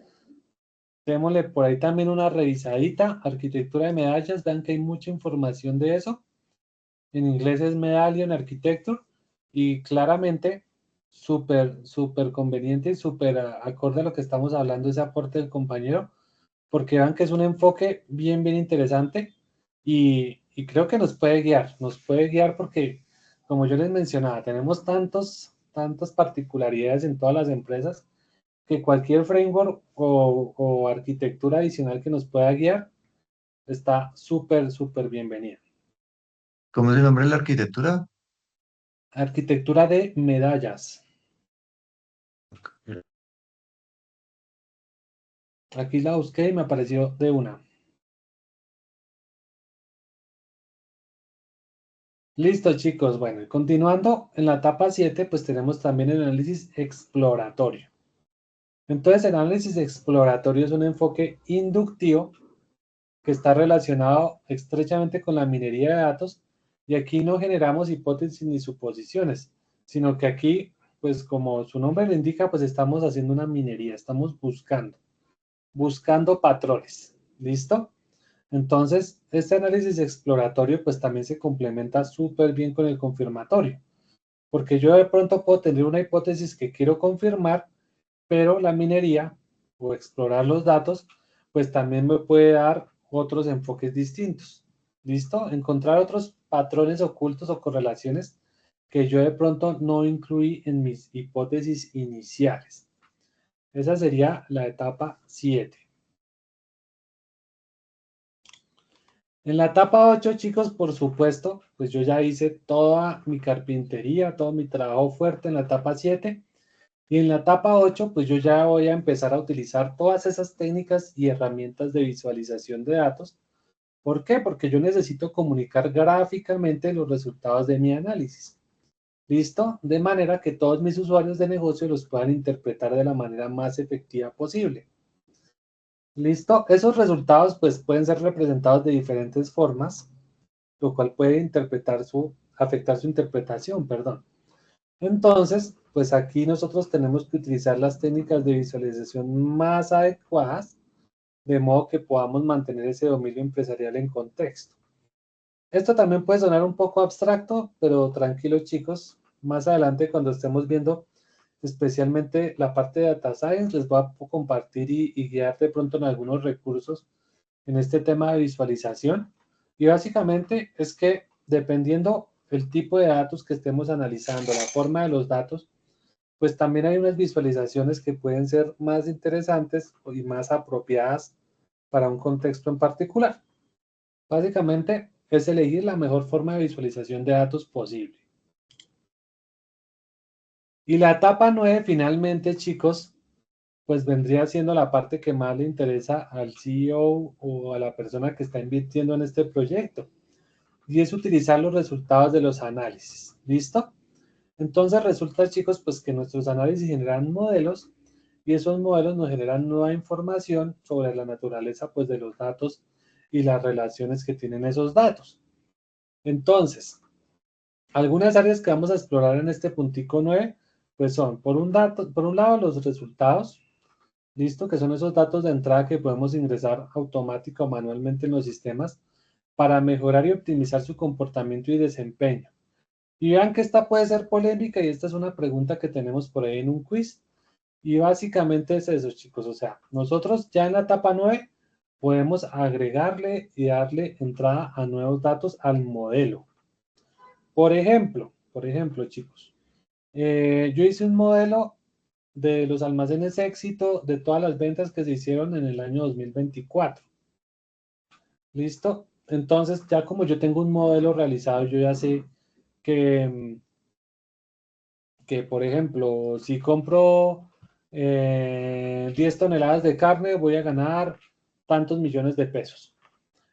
[SPEAKER 1] Démosle por ahí también una revisadita. Arquitectura de medallas, vean que hay mucha información de eso. En inglés es Medallion Architecture y claramente súper conveniente y súper acorde a lo que estamos hablando ese aporte del compañero, porque vean que es un enfoque bien interesante y creo que nos puede guiar porque, como yo les mencionaba, tenemos tantas particularidades en todas las empresas que cualquier framework o arquitectura adicional que nos pueda guiar está súper bienvenida.
[SPEAKER 7] ¿Cómo es el nombre de la arquitectura?
[SPEAKER 1] Arquitectura de medallas. Aquí la busqué y me apareció de una. Listo, chicos. Bueno, y continuando en la etapa 7, pues tenemos también el análisis exploratorio. Entonces, el análisis exploratorio es un enfoque inductivo que está relacionado estrechamente con la minería de datos, y aquí no generamos hipótesis ni suposiciones, sino que aquí, pues como su nombre lo indica, pues estamos haciendo una minería, estamos buscando patrones. ¿Listo? Entonces, este análisis exploratorio pues también se complementa súper bien con el confirmatorio, porque yo de pronto puedo tener una hipótesis que quiero confirmar, pero la minería o explorar los datos pues también me puede dar otros enfoques distintos. ¿Listo? Encontrar otros patrones ocultos o correlaciones que yo de pronto no incluí en mis hipótesis iniciales. Esa sería la etapa 7. En la etapa 8, chicos, por supuesto, pues yo ya hice toda mi carpintería, todo mi trabajo fuerte en la etapa 7. Y en la etapa 8, pues yo ya voy a empezar a utilizar todas esas técnicas y herramientas de visualización de datos. ¿Por qué? Porque yo necesito comunicar gráficamente los resultados de mi análisis. ¿Listo? De manera que todos mis usuarios de negocio los puedan interpretar de la manera más efectiva posible. ¿Listo? Esos resultados pues pueden ser representados de diferentes formas, lo cual puede afectar su interpretación, perdón. Entonces, pues aquí nosotros tenemos que utilizar las técnicas de visualización más adecuadas, de modo que podamos mantener ese dominio empresarial en contexto. Esto también puede sonar un poco abstracto, pero tranquilos chicos, más adelante cuando estemos viendo especialmente la parte de Data Science, les voy a compartir y guiar de pronto en algunos recursos en este tema de visualización. Y básicamente es que dependiendo el tipo de datos que estemos analizando, la forma de los datos, pues también hay unas visualizaciones que pueden ser más interesantes y más apropiadas para un contexto en particular. Básicamente es elegir la mejor forma de visualización de datos posible. Y la etapa 9, finalmente, chicos, pues vendría siendo la parte que más le interesa al CEO o a la persona que está invirtiendo en este proyecto, y es utilizar los resultados de los análisis. ¿Listo? Entonces resulta, chicos, pues que nuestros análisis generan modelos, y esos modelos nos generan nueva información sobre la naturaleza pues de los datos y las relaciones que tienen esos datos. Entonces, algunas áreas que vamos a explorar en este puntico 9, pues son, por un lado, los resultados, ¿listo? Que son esos datos de entrada que podemos ingresar automática o manualmente en los sistemas para mejorar y optimizar su comportamiento y desempeño. Y vean que esta puede ser polémica, y esta es una pregunta que tenemos por ahí en un quiz. Y básicamente es eso, chicos. O sea, nosotros ya en la etapa 9 podemos agregarle y darle entrada a nuevos datos al modelo. Por ejemplo, chicos, yo hice un modelo de los almacenes éxito de todas las ventas que se hicieron en el año 2024. ¿Listo? Entonces, ya como yo tengo un modelo realizado, yo ya sé que por ejemplo, si compro 10 toneladas de carne, voy a ganar tantos millones de pesos.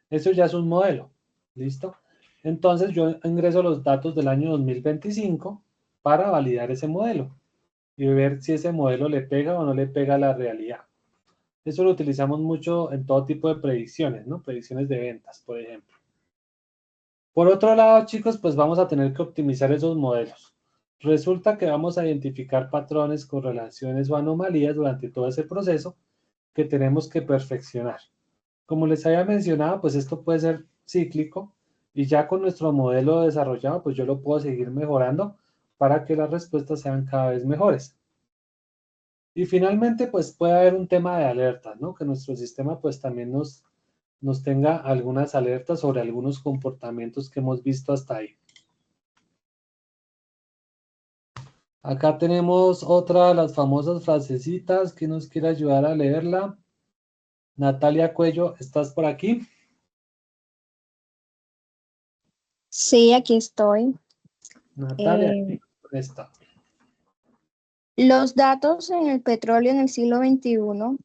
[SPEAKER 1] Eso ya es un modelo. ¿Listo? Entonces, yo ingreso los datos del año 2025 para validar ese modelo y ver si ese modelo le pega o no le pega a la realidad. Eso lo utilizamos mucho en todo tipo de predicciones, ¿no? Predicciones de ventas, por ejemplo. Por otro lado, chicos, pues vamos a tener que optimizar esos modelos. Resulta que vamos a identificar patrones, correlaciones o anomalías durante todo ese proceso que tenemos que perfeccionar. Como les había mencionado, pues esto puede ser cíclico, y ya con nuestro modelo desarrollado, pues yo lo puedo seguir mejorando para que las respuestas sean cada vez mejores. Y finalmente, pues puede haber un tema de alertas, ¿no? Que nuestro sistema pues también nos tenga algunas alertas sobre algunos comportamientos que hemos visto hasta ahí. Acá tenemos otra de las famosas frasecitas. ¿Quién nos quiere ayudar a leerla? Natalia Cuello, ¿estás por aquí?
[SPEAKER 8] Sí, aquí estoy.
[SPEAKER 1] Natalia, está.
[SPEAKER 8] Los datos en el petróleo en el siglo XXI.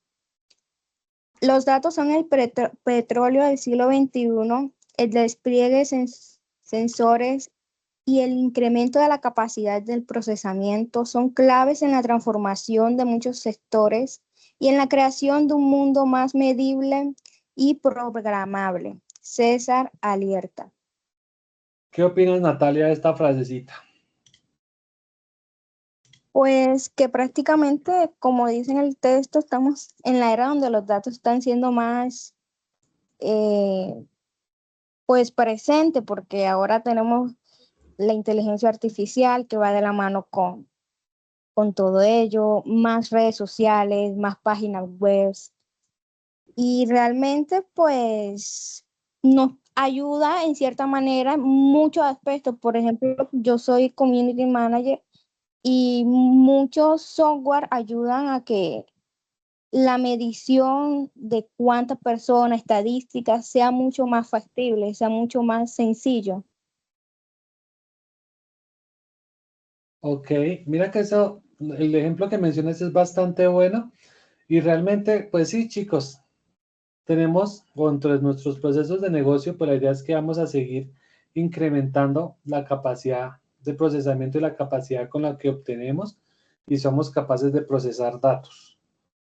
[SPEAKER 8] Los datos son el petróleo del siglo XXI, el despliegue de sensores y el incremento de la capacidad del procesamiento son claves en la transformación de muchos sectores y en la creación de un mundo más medible y programable. César Alierta.
[SPEAKER 1] ¿Qué opinas, Natalia, de esta frasecita?
[SPEAKER 8] Pues que prácticamente, como dice en el texto, estamos en la era donde los datos están siendo más pues presentes, porque ahora tenemos la inteligencia artificial que va de la mano con todo ello, más redes sociales, más páginas web, y realmente pues nos ayuda en cierta manera en muchos aspectos. Por ejemplo, yo soy community manager y muchos software ayudan a que la medición de cuántas personas, estadísticas, sea mucho más factible, sea mucho más sencillo.
[SPEAKER 1] Ok, mira que eso, el ejemplo que mencionas es bastante bueno y realmente, pues sí, chicos, tenemos entre nuestros procesos de negocio, pues la idea es que vamos a seguir incrementando la capacidad de procesamiento y la capacidad con la que obtenemos y somos capaces de procesar datos.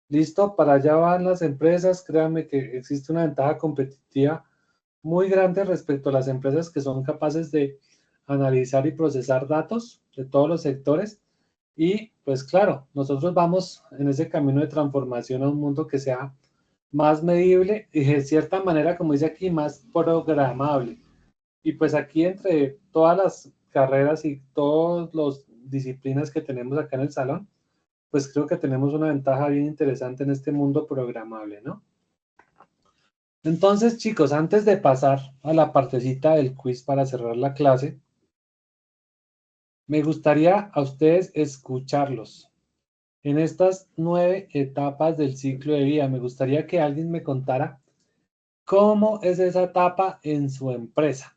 [SPEAKER 1] Listo, para allá van las empresas, créanme que existe una ventaja competitiva muy grande respecto a las empresas que son capaces de analizar y procesar datos de todos los sectores y pues claro, nosotros vamos en ese camino de transformación a un mundo que sea más medible y de cierta manera, como dice aquí, más programable. Y pues aquí entre todas las carreras y todas las disciplinas que tenemos acá en el salón, pues creo que tenemos una ventaja bien interesante en este mundo programable, ¿no? Entonces, chicos, antes de pasar a la partecita del quiz para cerrar la clase, me gustaría a ustedes escucharlos. En estas 9 etapas del ciclo de vida, me gustaría que alguien me contara cómo es esa etapa en su empresa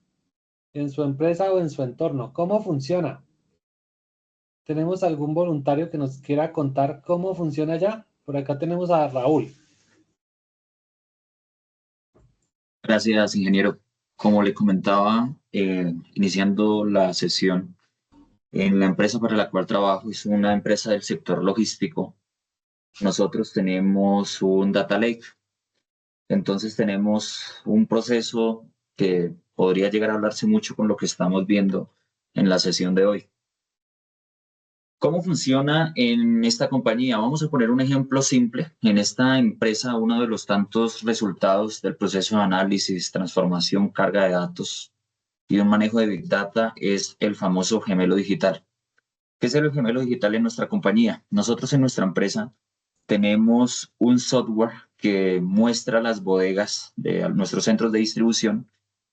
[SPEAKER 1] o en su entorno, cómo funciona. ¿Tenemos algún voluntario que nos quiera contar cómo funciona ya? Por acá tenemos a Raúl.
[SPEAKER 9] Gracias, ingeniero. Como le comentaba, iniciando la sesión, en la empresa para la cual trabajo es una empresa del sector logístico. Nosotros tenemos un data lake. Entonces tenemos un proceso que podría llegar a hablarse mucho con lo que estamos viendo en la sesión de hoy. ¿Cómo funciona en esta compañía? Vamos a poner un ejemplo simple. En esta empresa, uno de los tantos resultados del proceso de análisis, transformación, carga de datos y un manejo de Big Data es el famoso gemelo digital. ¿Qué es el gemelo digital en nuestra compañía? Nosotros en nuestra empresa tenemos un software que muestra las bodegas de nuestros centros de distribución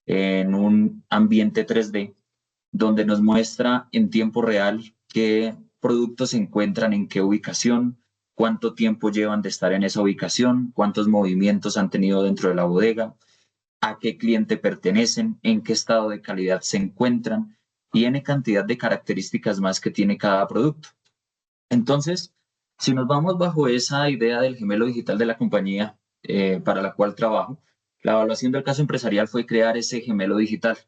[SPEAKER 9] en un ambiente 3D, donde nos muestra en tiempo real qué productos se encuentran en qué ubicación, cuánto tiempo llevan de estar en esa ubicación, cuántos movimientos han tenido dentro de la bodega, a qué cliente pertenecen, en qué estado de calidad se encuentran y N cantidad de características más que tiene cada producto. Entonces, si nos vamos bajo esa idea del gemelo digital de la compañía para la cual trabajo, la evaluación del caso empresarial fue crear ese gemelo digital,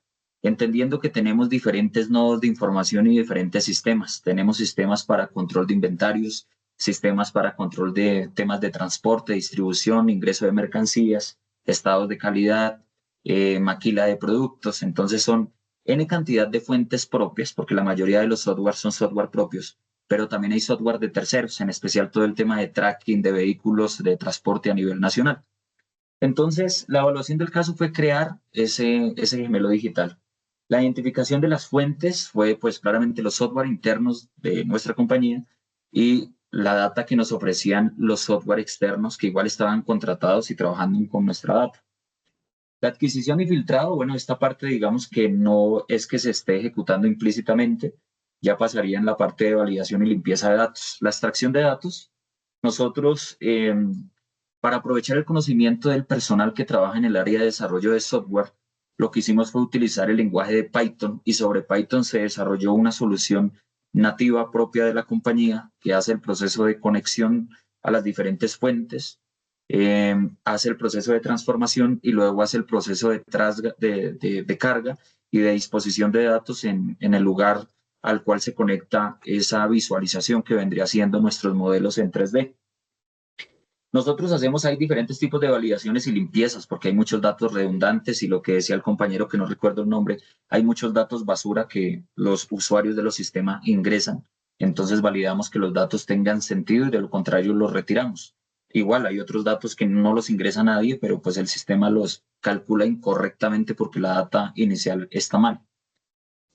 [SPEAKER 9] entendiendo que tenemos diferentes nodos de información y diferentes sistemas. Tenemos sistemas para control de inventarios, sistemas para control de temas de transporte, distribución, ingreso de mercancías, estados de calidad, maquila de productos. Entonces son N cantidad de fuentes propias, porque la mayoría de los software son software propios, pero también hay software de terceros, en especial todo el tema de tracking de vehículos de transporte a nivel nacional. Entonces, la evaluación del caso fue crear ese gemelo digital. La identificación de las fuentes fue, pues, claramente los software internos de nuestra compañía y la data que nos ofrecían los software externos que igual estaban contratados y trabajando con nuestra data. La adquisición y filtrado, bueno, esta parte digamos que no es que se esté ejecutando implícitamente, ya pasaría en la parte de validación y limpieza de datos. La extracción de datos, nosotros, para aprovechar el conocimiento del personal que trabaja en el área de desarrollo de software, lo que hicimos fue utilizar el lenguaje de Python y sobre Python se desarrolló una solución nativa propia de la compañía que hace el proceso de conexión a las diferentes fuentes, hace el proceso de transformación y luego hace el proceso de carga y de disposición de datos en el lugar al cual se conecta esa visualización que vendría siendo nuestros modelos en 3D. Nosotros hacemos ahí diferentes tipos de validaciones y limpiezas porque hay muchos datos redundantes y lo que decía el compañero que no recuerdo el nombre, hay muchos datos basura que los usuarios de los sistemas ingresan. Entonces validamos que los datos tengan sentido y de lo contrario los retiramos. Igual hay otros datos que no los ingresa nadie, pero pues el sistema los calcula incorrectamente porque la data inicial está mal.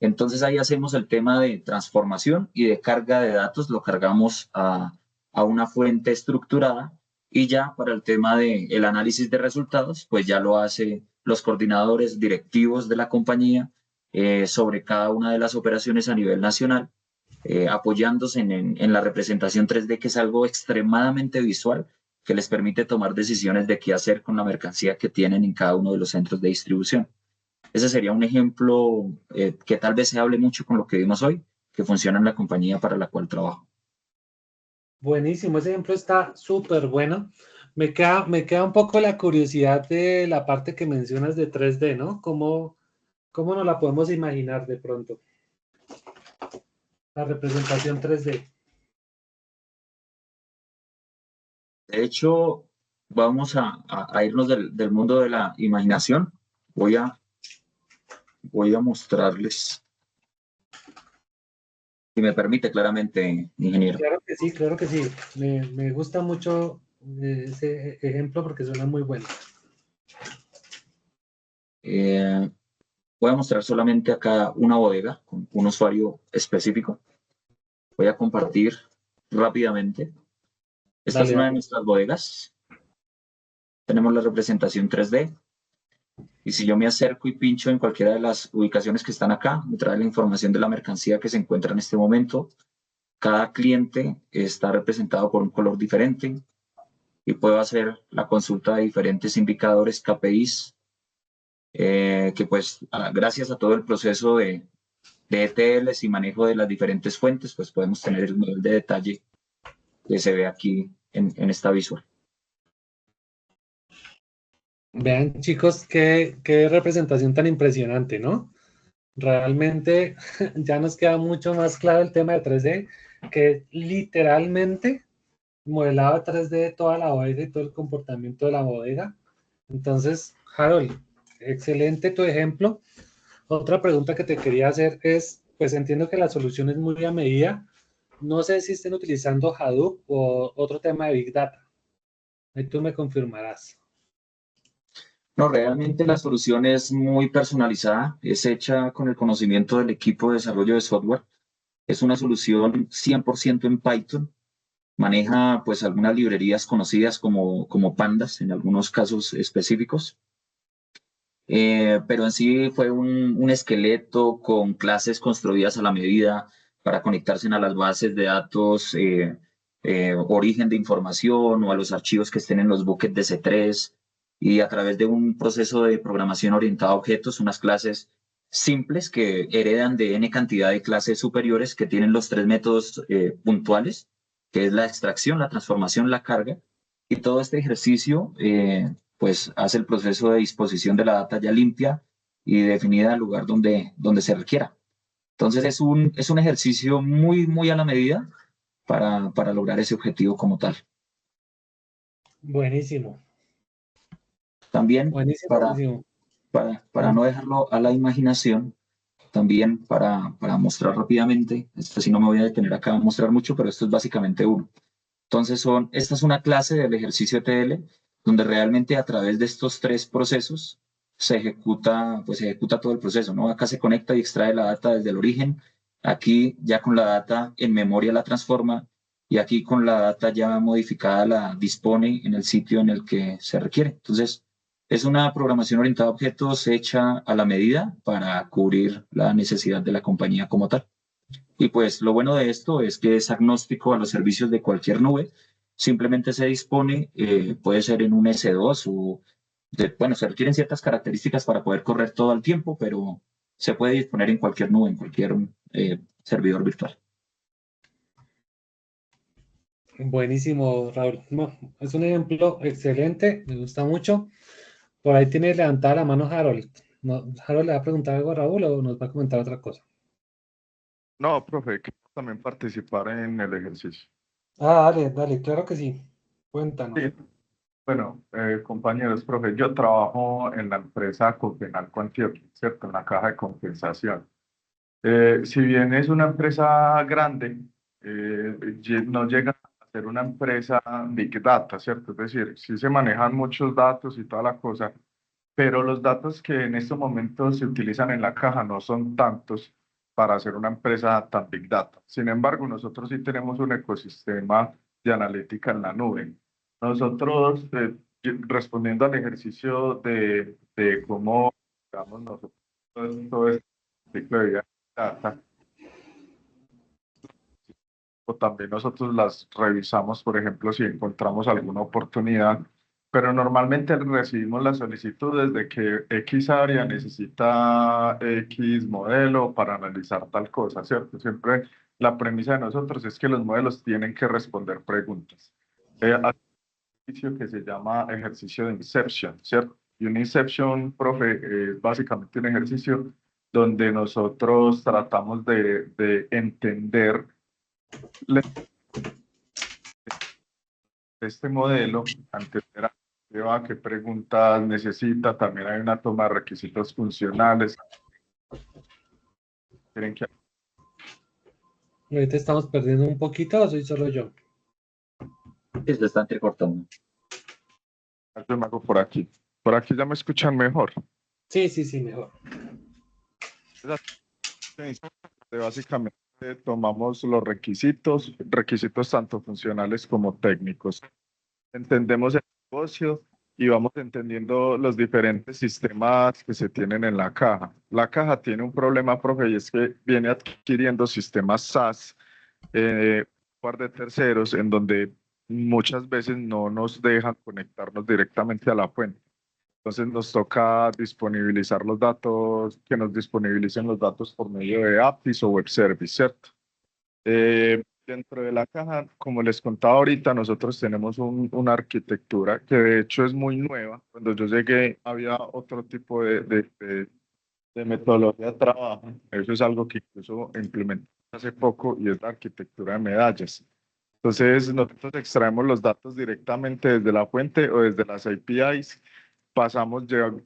[SPEAKER 9] Entonces ahí hacemos el tema de transformación y de carga de datos, lo cargamos a una fuente estructurada y ya para el tema del análisis de resultados, pues ya lo hacen los coordinadores directivos de la compañía sobre cada una de las operaciones a nivel nacional, apoyándose en la representación 3D, que es algo extremadamente visual, que les permite tomar decisiones de qué hacer con la mercancía que tienen en cada uno de los centros de distribución. Ese sería un ejemplo que tal vez se hable mucho con lo que vimos hoy, que funciona en la compañía para la cual trabajo.
[SPEAKER 1] Buenísimo, ese ejemplo está súper bueno. Me queda un poco la curiosidad de la parte que mencionas de 3D, ¿no? ¿Cómo nos la podemos imaginar de pronto? La representación 3D.
[SPEAKER 9] De hecho, vamos a irnos del mundo de la imaginación. Voy a mostrarles, si me permite, claramente, ingeniero.
[SPEAKER 1] Claro que sí. Me gusta mucho ese ejemplo porque suena muy bueno.
[SPEAKER 9] Voy a mostrar solamente acá una bodega con un usuario específico. Voy a compartir rápidamente. Esta es una de nuestras bodegas. Tenemos la representación 3D. Y si yo me acerco y pincho en cualquiera de las ubicaciones que están acá, me trae la información de la mercancía que se encuentra en este momento. Cada cliente está representado por un color diferente y puedo hacer la consulta de diferentes indicadores, KPIs, que pues gracias a todo el proceso de ETLs y manejo de las diferentes fuentes, pues podemos tener el nivel de detalle que se ve aquí en esta visual.
[SPEAKER 1] Vean, chicos, qué representación tan impresionante, ¿no? Realmente ya nos queda mucho más claro el tema de 3D, que literalmente modelado 3D de toda la bodega y todo el comportamiento de la bodega. Entonces, Harold, excelente tu ejemplo. Otra pregunta que te quería hacer es, pues entiendo que la solución es muy a medida. No sé si estén utilizando Hadoop o otro tema de Big Data. Ahí tú me confirmarás.
[SPEAKER 9] No, realmente la solución es muy personalizada, es hecha con el conocimiento del equipo de desarrollo de software. Es una solución 100% en Python. Maneja pues algunas librerías conocidas como Pandas en algunos casos específicos. Pero en sí fue un esqueleto con clases construidas a la medida para conectarse a las bases de datos, origen de información o a los archivos que estén en los buckets de C3 y a través de un proceso de programación orientada a objetos, unas clases simples que heredan de n cantidad de clases superiores que tienen los tres métodos puntuales, que es la extracción, la transformación, la carga. Y todo este ejercicio pues hace el proceso de disposición de la data ya limpia y definida al lugar donde se requiera. Entonces es un ejercicio muy a la medida para lograr ese objetivo como tal.
[SPEAKER 1] Buenísimo.
[SPEAKER 9] También
[SPEAKER 1] buenísimo.
[SPEAKER 9] Para no dejarlo a la imaginación, también para mostrar rápidamente, esto sí no me voy a detener acá a mostrar mucho, pero esto es básicamente uno. Entonces esta es una clase del ejercicio ETL, donde realmente a través de estos tres procesos se ejecuta todo el proceso, ¿no? Acá se conecta y extrae la data desde el origen, aquí ya con la data en memoria la transforma y aquí con la data ya modificada la dispone en el sitio en el que se requiere. Entonces, es una programación orientada a objetos hecha a la medida para cubrir la necesidad de la compañía como tal. Y pues lo bueno de esto es que es agnóstico a los servicios de cualquier nube. Simplemente se dispone, puede ser en un S2 o, bueno, se requieren ciertas características para poder correr todo el tiempo, pero se puede disponer en cualquier nube, en cualquier servidor virtual.
[SPEAKER 1] Buenísimo, Raúl. No, es un ejemplo excelente, me gusta mucho. Por ahí tiene levantada la mano Harold. No, Harold le va a preguntar algo a Raúl o nos va a comentar otra cosa.
[SPEAKER 4] No, profe, que también participar en el ejercicio.
[SPEAKER 1] Ah, dale, dale, claro que sí. Cuéntanos.
[SPEAKER 4] Sí, bueno, compañeros, profe, yo trabajo en la empresa Copenhague Antioquia, ¿cierto? En la caja de compensación. Si bien es una empresa grande, no llega a ser una empresa Big Data, ¿cierto? Es decir, sí se manejan muchos datos y toda la cosa, pero los datos que en estos momentos se utilizan en la caja no son tantos para hacer una empresa tan Big Data. Sin embargo, nosotros sí tenemos un ecosistema de analítica en la nube. Nosotros, respondiendo al ejercicio de cómo, digamos, nosotros, todo este ciclo de vida de data, o también nosotros las revisamos, por ejemplo, si encontramos alguna oportunidad, pero normalmente recibimos las solicitudes de que X área necesita X modelo para analizar tal cosa, ¿cierto? Siempre la premisa de nosotros es que los modelos tienen que responder preguntas. Hay un ejercicio que se llama ejercicio de Inception, ¿cierto? Y un Inception, profe, es básicamente un ejercicio donde nosotros tratamos de entender este modelo, entender a qué preguntas necesita, también hay una toma de requisitos funcionales. Tienen que
[SPEAKER 1] Ahorita estamos perdiendo un poquito, o soy solo yo.
[SPEAKER 9] Se está entrecortando.
[SPEAKER 4] yo me hago por aquí. Por aquí ya me escuchan mejor.
[SPEAKER 1] Sí, sí, sí, mejor.
[SPEAKER 4] Básicamente tomamos los requisitos tanto funcionales como técnicos. Entendemos el negocio y vamos entendiendo los diferentes sistemas que se tienen en la caja. La caja tiene un problema, profe, y es que viene adquiriendo sistemas SaaS, par de terceros, en donde muchas veces no nos dejan conectarnos directamente a la fuente. Entonces nos toca disponibilizar los datos, que nos disponibilicen los datos por medio de APIs o web service, ¿cierto? Dentro de la caja, como les contaba ahorita, nosotros tenemos una arquitectura que de hecho es muy nueva. Cuando yo llegué había otro tipo de metodología de trabajo. Eso es algo que incluso implementé hace poco y es la arquitectura de medallas. Entonces nosotros extraemos los datos directamente desde la fuente o desde las APIs,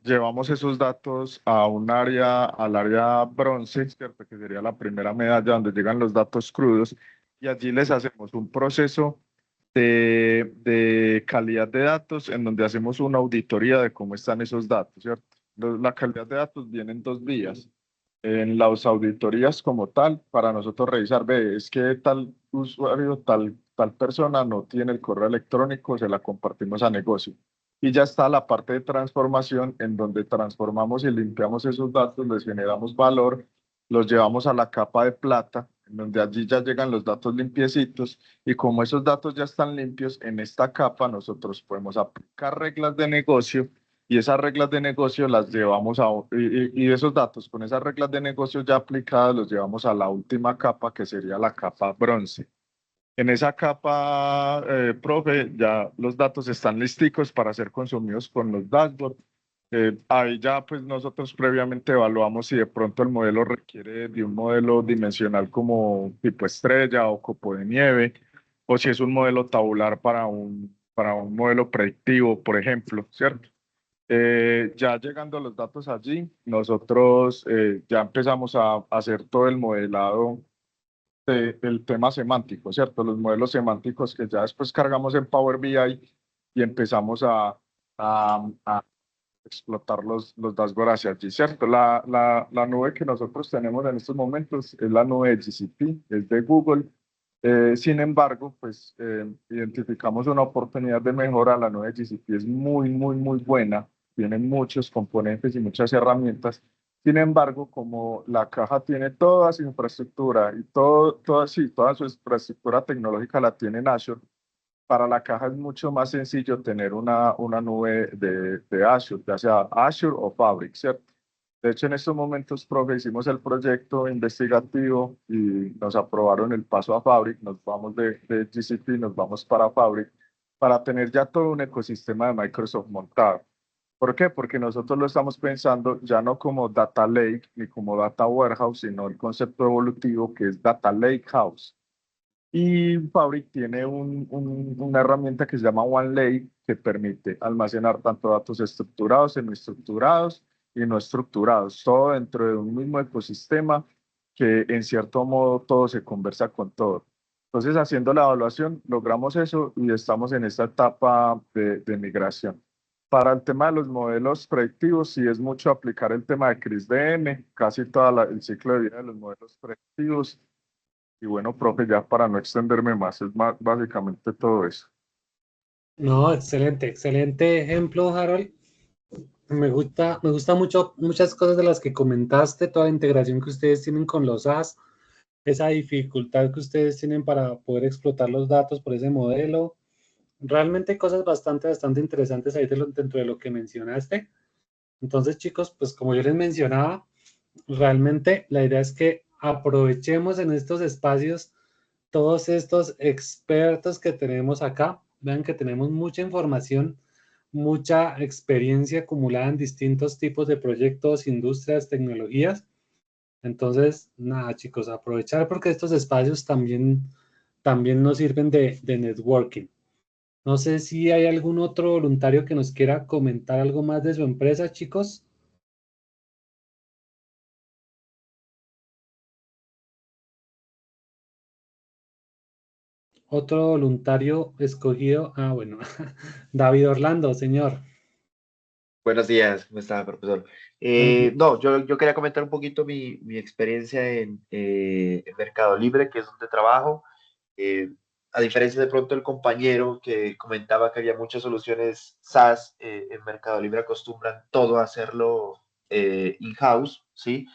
[SPEAKER 4] llevamos esos datos a un área, al área bronce, ¿cierto? Que sería la primera medalla donde llegan los datos crudos y allí les hacemos un proceso de calidad de datos en donde hacemos una auditoría de cómo están esos datos, ¿cierto? La calidad de datos viene en dos vías. En las auditorías como tal, para nosotros revisar, ve, es que tal usuario, tal persona no tiene el correo electrónico, se la compartimos a negocio. Y ya está la parte de transformación en donde transformamos y limpiamos esos datos, les generamos valor, los llevamos a la capa de plata, en donde allí ya llegan los datos limpiecitos y como esos datos ya están limpios, en esta capa nosotros podemos aplicar reglas de negocio y esas reglas de negocio las llevamos y esos datos con esas reglas de negocio ya aplicadas los llevamos a la última capa que sería la capa bronce. En esa capa, profe, ya los datos están listicos para ser consumidos con los dashboards. Ahí ya pues nosotros previamente evaluamos si de pronto el modelo requiere de un modelo dimensional como tipo estrella o copo de nieve, o si es un modelo tabular para un modelo predictivo, por ejemplo, ¿cierto? Ya llegando los datos allí, nosotros ya empezamos a hacer todo el modelado del tema semántico, ¿cierto? Los modelos semánticos que ya después cargamos en Power BI y empezamos a explotar los dashboards hacia allí, ¿cierto? La nube que nosotros tenemos en estos momentos es la nube de GCP, es de Google. Sin embargo, pues identificamos una oportunidad de mejora. La nube de GCP es muy, muy, muy buena, tiene muchos componentes y muchas herramientas. Sin embargo, como la caja tiene toda su infraestructura y toda su infraestructura tecnológica la tiene en Azure, para la caja es mucho más sencillo tener una nube de Azure, ya sea Azure o Fabric, ¿cierto? De hecho, en estos momentos, profe, hicimos el proyecto investigativo y nos aprobaron el paso a Fabric, nos vamos de GCP, nos vamos para Fabric, para tener ya todo un ecosistema de Microsoft montado. ¿Por qué? Porque nosotros lo estamos pensando ya no como data lake ni como data warehouse, sino el concepto evolutivo que es data lake house. Y Fabric tiene una herramienta que se llama OneLake que permite almacenar tanto datos estructurados, semiestructurados y no estructurados, todo dentro de un mismo ecosistema que en cierto modo todo se conversa con todo. Entonces, haciendo la evaluación, logramos eso y estamos en esta etapa de migración. Para el tema de los modelos predictivos, sí es mucho aplicar el tema de CRISDN, casi todo el ciclo de vida de los modelos predictivos. Y bueno, profe, ya para no extenderme más, es básicamente todo eso.
[SPEAKER 1] No, excelente, excelente ejemplo, Harold. Me gusta mucho muchas cosas de las que comentaste, toda la integración que ustedes tienen con los SAS, esa dificultad que ustedes tienen para poder explotar los datos por ese modelo. Realmente hay cosas bastante interesantes ahí dentro de lo que mencionaste. Entonces, chicos, pues como yo les mencionaba, realmente la idea es que aprovechemos en estos espacios todos estos expertos que tenemos acá. Vean que tenemos mucha información, mucha experiencia acumulada en distintos tipos de proyectos, industrias, tecnologías. Entonces, nada, chicos, aprovechar porque estos espacios también nos sirven de networking. No sé si hay algún otro voluntario que nos quiera comentar algo más de su empresa, chicos. Otro voluntario escogido. Ah, bueno, David Orlando, señor.
[SPEAKER 10] Buenos días, ¿cómo está, profesor?
[SPEAKER 1] Buenos días.
[SPEAKER 10] No, yo quería comentar un poquito mi experiencia en Mercado Libre, que es donde trabajo. Eh, a diferencia de pronto el compañero que comentaba que había muchas soluciones SaaS, en Mercado Libre acostumbran todo a hacerlo in-house, ¿sí?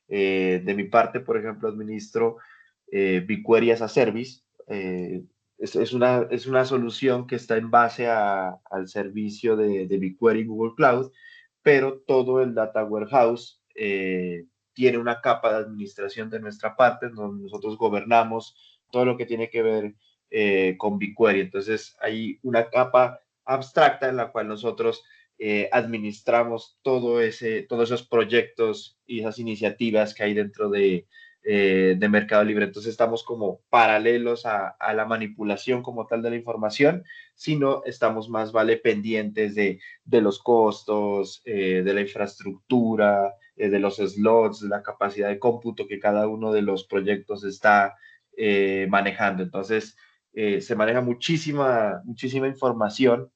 [SPEAKER 10] De mi parte, por ejemplo, administro BigQuery as a Service. Es una solución que está en base al servicio de BigQuery Google Cloud, pero todo el Data Warehouse tiene una capa de administración de nuestra parte, donde nosotros gobernamos todo lo que tiene que ver con BigQuery. Entonces hay una capa abstracta en la cual nosotros administramos todos esos proyectos y esas iniciativas que hay dentro de Mercado Libre. Entonces estamos como paralelos a la manipulación como tal de la información, sino estamos más pendientes de los costos, de la infraestructura, de los slots, de la capacidad de cómputo que cada uno de los proyectos está manejando. Entonces, se maneja muchísima información.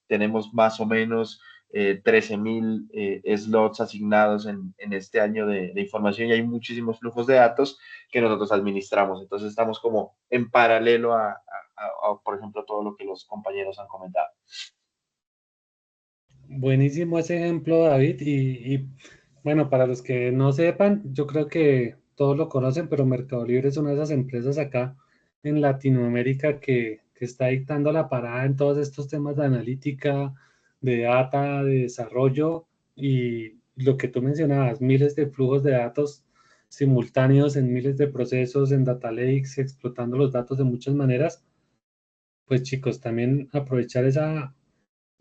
[SPEAKER 10] Tenemos más o menos 13,000 slots asignados en este año de información y hay muchísimos flujos de datos que nosotros administramos. Entonces, estamos como en paralelo por ejemplo, todo lo que los compañeros han comentado.
[SPEAKER 1] Buenísimo ese ejemplo, David. Bueno, para los que no sepan, yo creo que todos lo conocen, pero Mercado Libre es una de esas empresas acá en Latinoamérica que está dictando la parada en todos estos temas de analítica, de data, de desarrollo y lo que tú mencionabas, miles de flujos de datos simultáneos en miles de procesos, en data lakes, explotando los datos de muchas maneras. Pues chicos, también aprovechar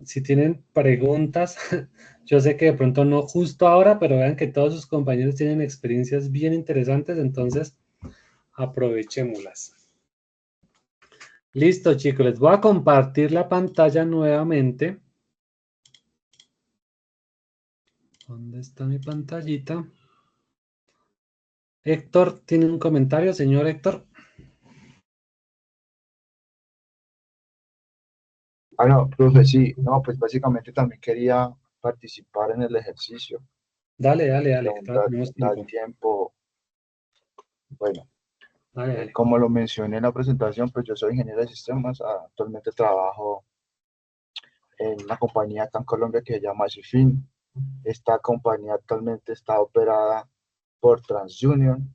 [SPEAKER 1] si tienen preguntas, yo sé que de pronto no justo ahora, pero vean que todos sus compañeros tienen experiencias bien interesantes, entonces aprovechémoslas. Listo, chicos, les voy a compartir la pantalla nuevamente. ¿Dónde está mi pantallita? Héctor, ¿tiene un comentario, señor Héctor?
[SPEAKER 11] Ah, no, profe, sí, no, pues básicamente también quería participar en el ejercicio,
[SPEAKER 1] Dale, dale,
[SPEAKER 11] que
[SPEAKER 1] dale, que
[SPEAKER 11] aún
[SPEAKER 1] todavía tenemos
[SPEAKER 11] da el
[SPEAKER 1] tiempo.
[SPEAKER 11] tiempo. Bueno,
[SPEAKER 1] Dale, dale.
[SPEAKER 11] como lo mencioné en la presentación, pues yo soy ingeniero de sistemas, actualmente trabajo en una compañía acá en Colombia que se llama Cifin. Esta compañía actualmente está operada por TransUnion.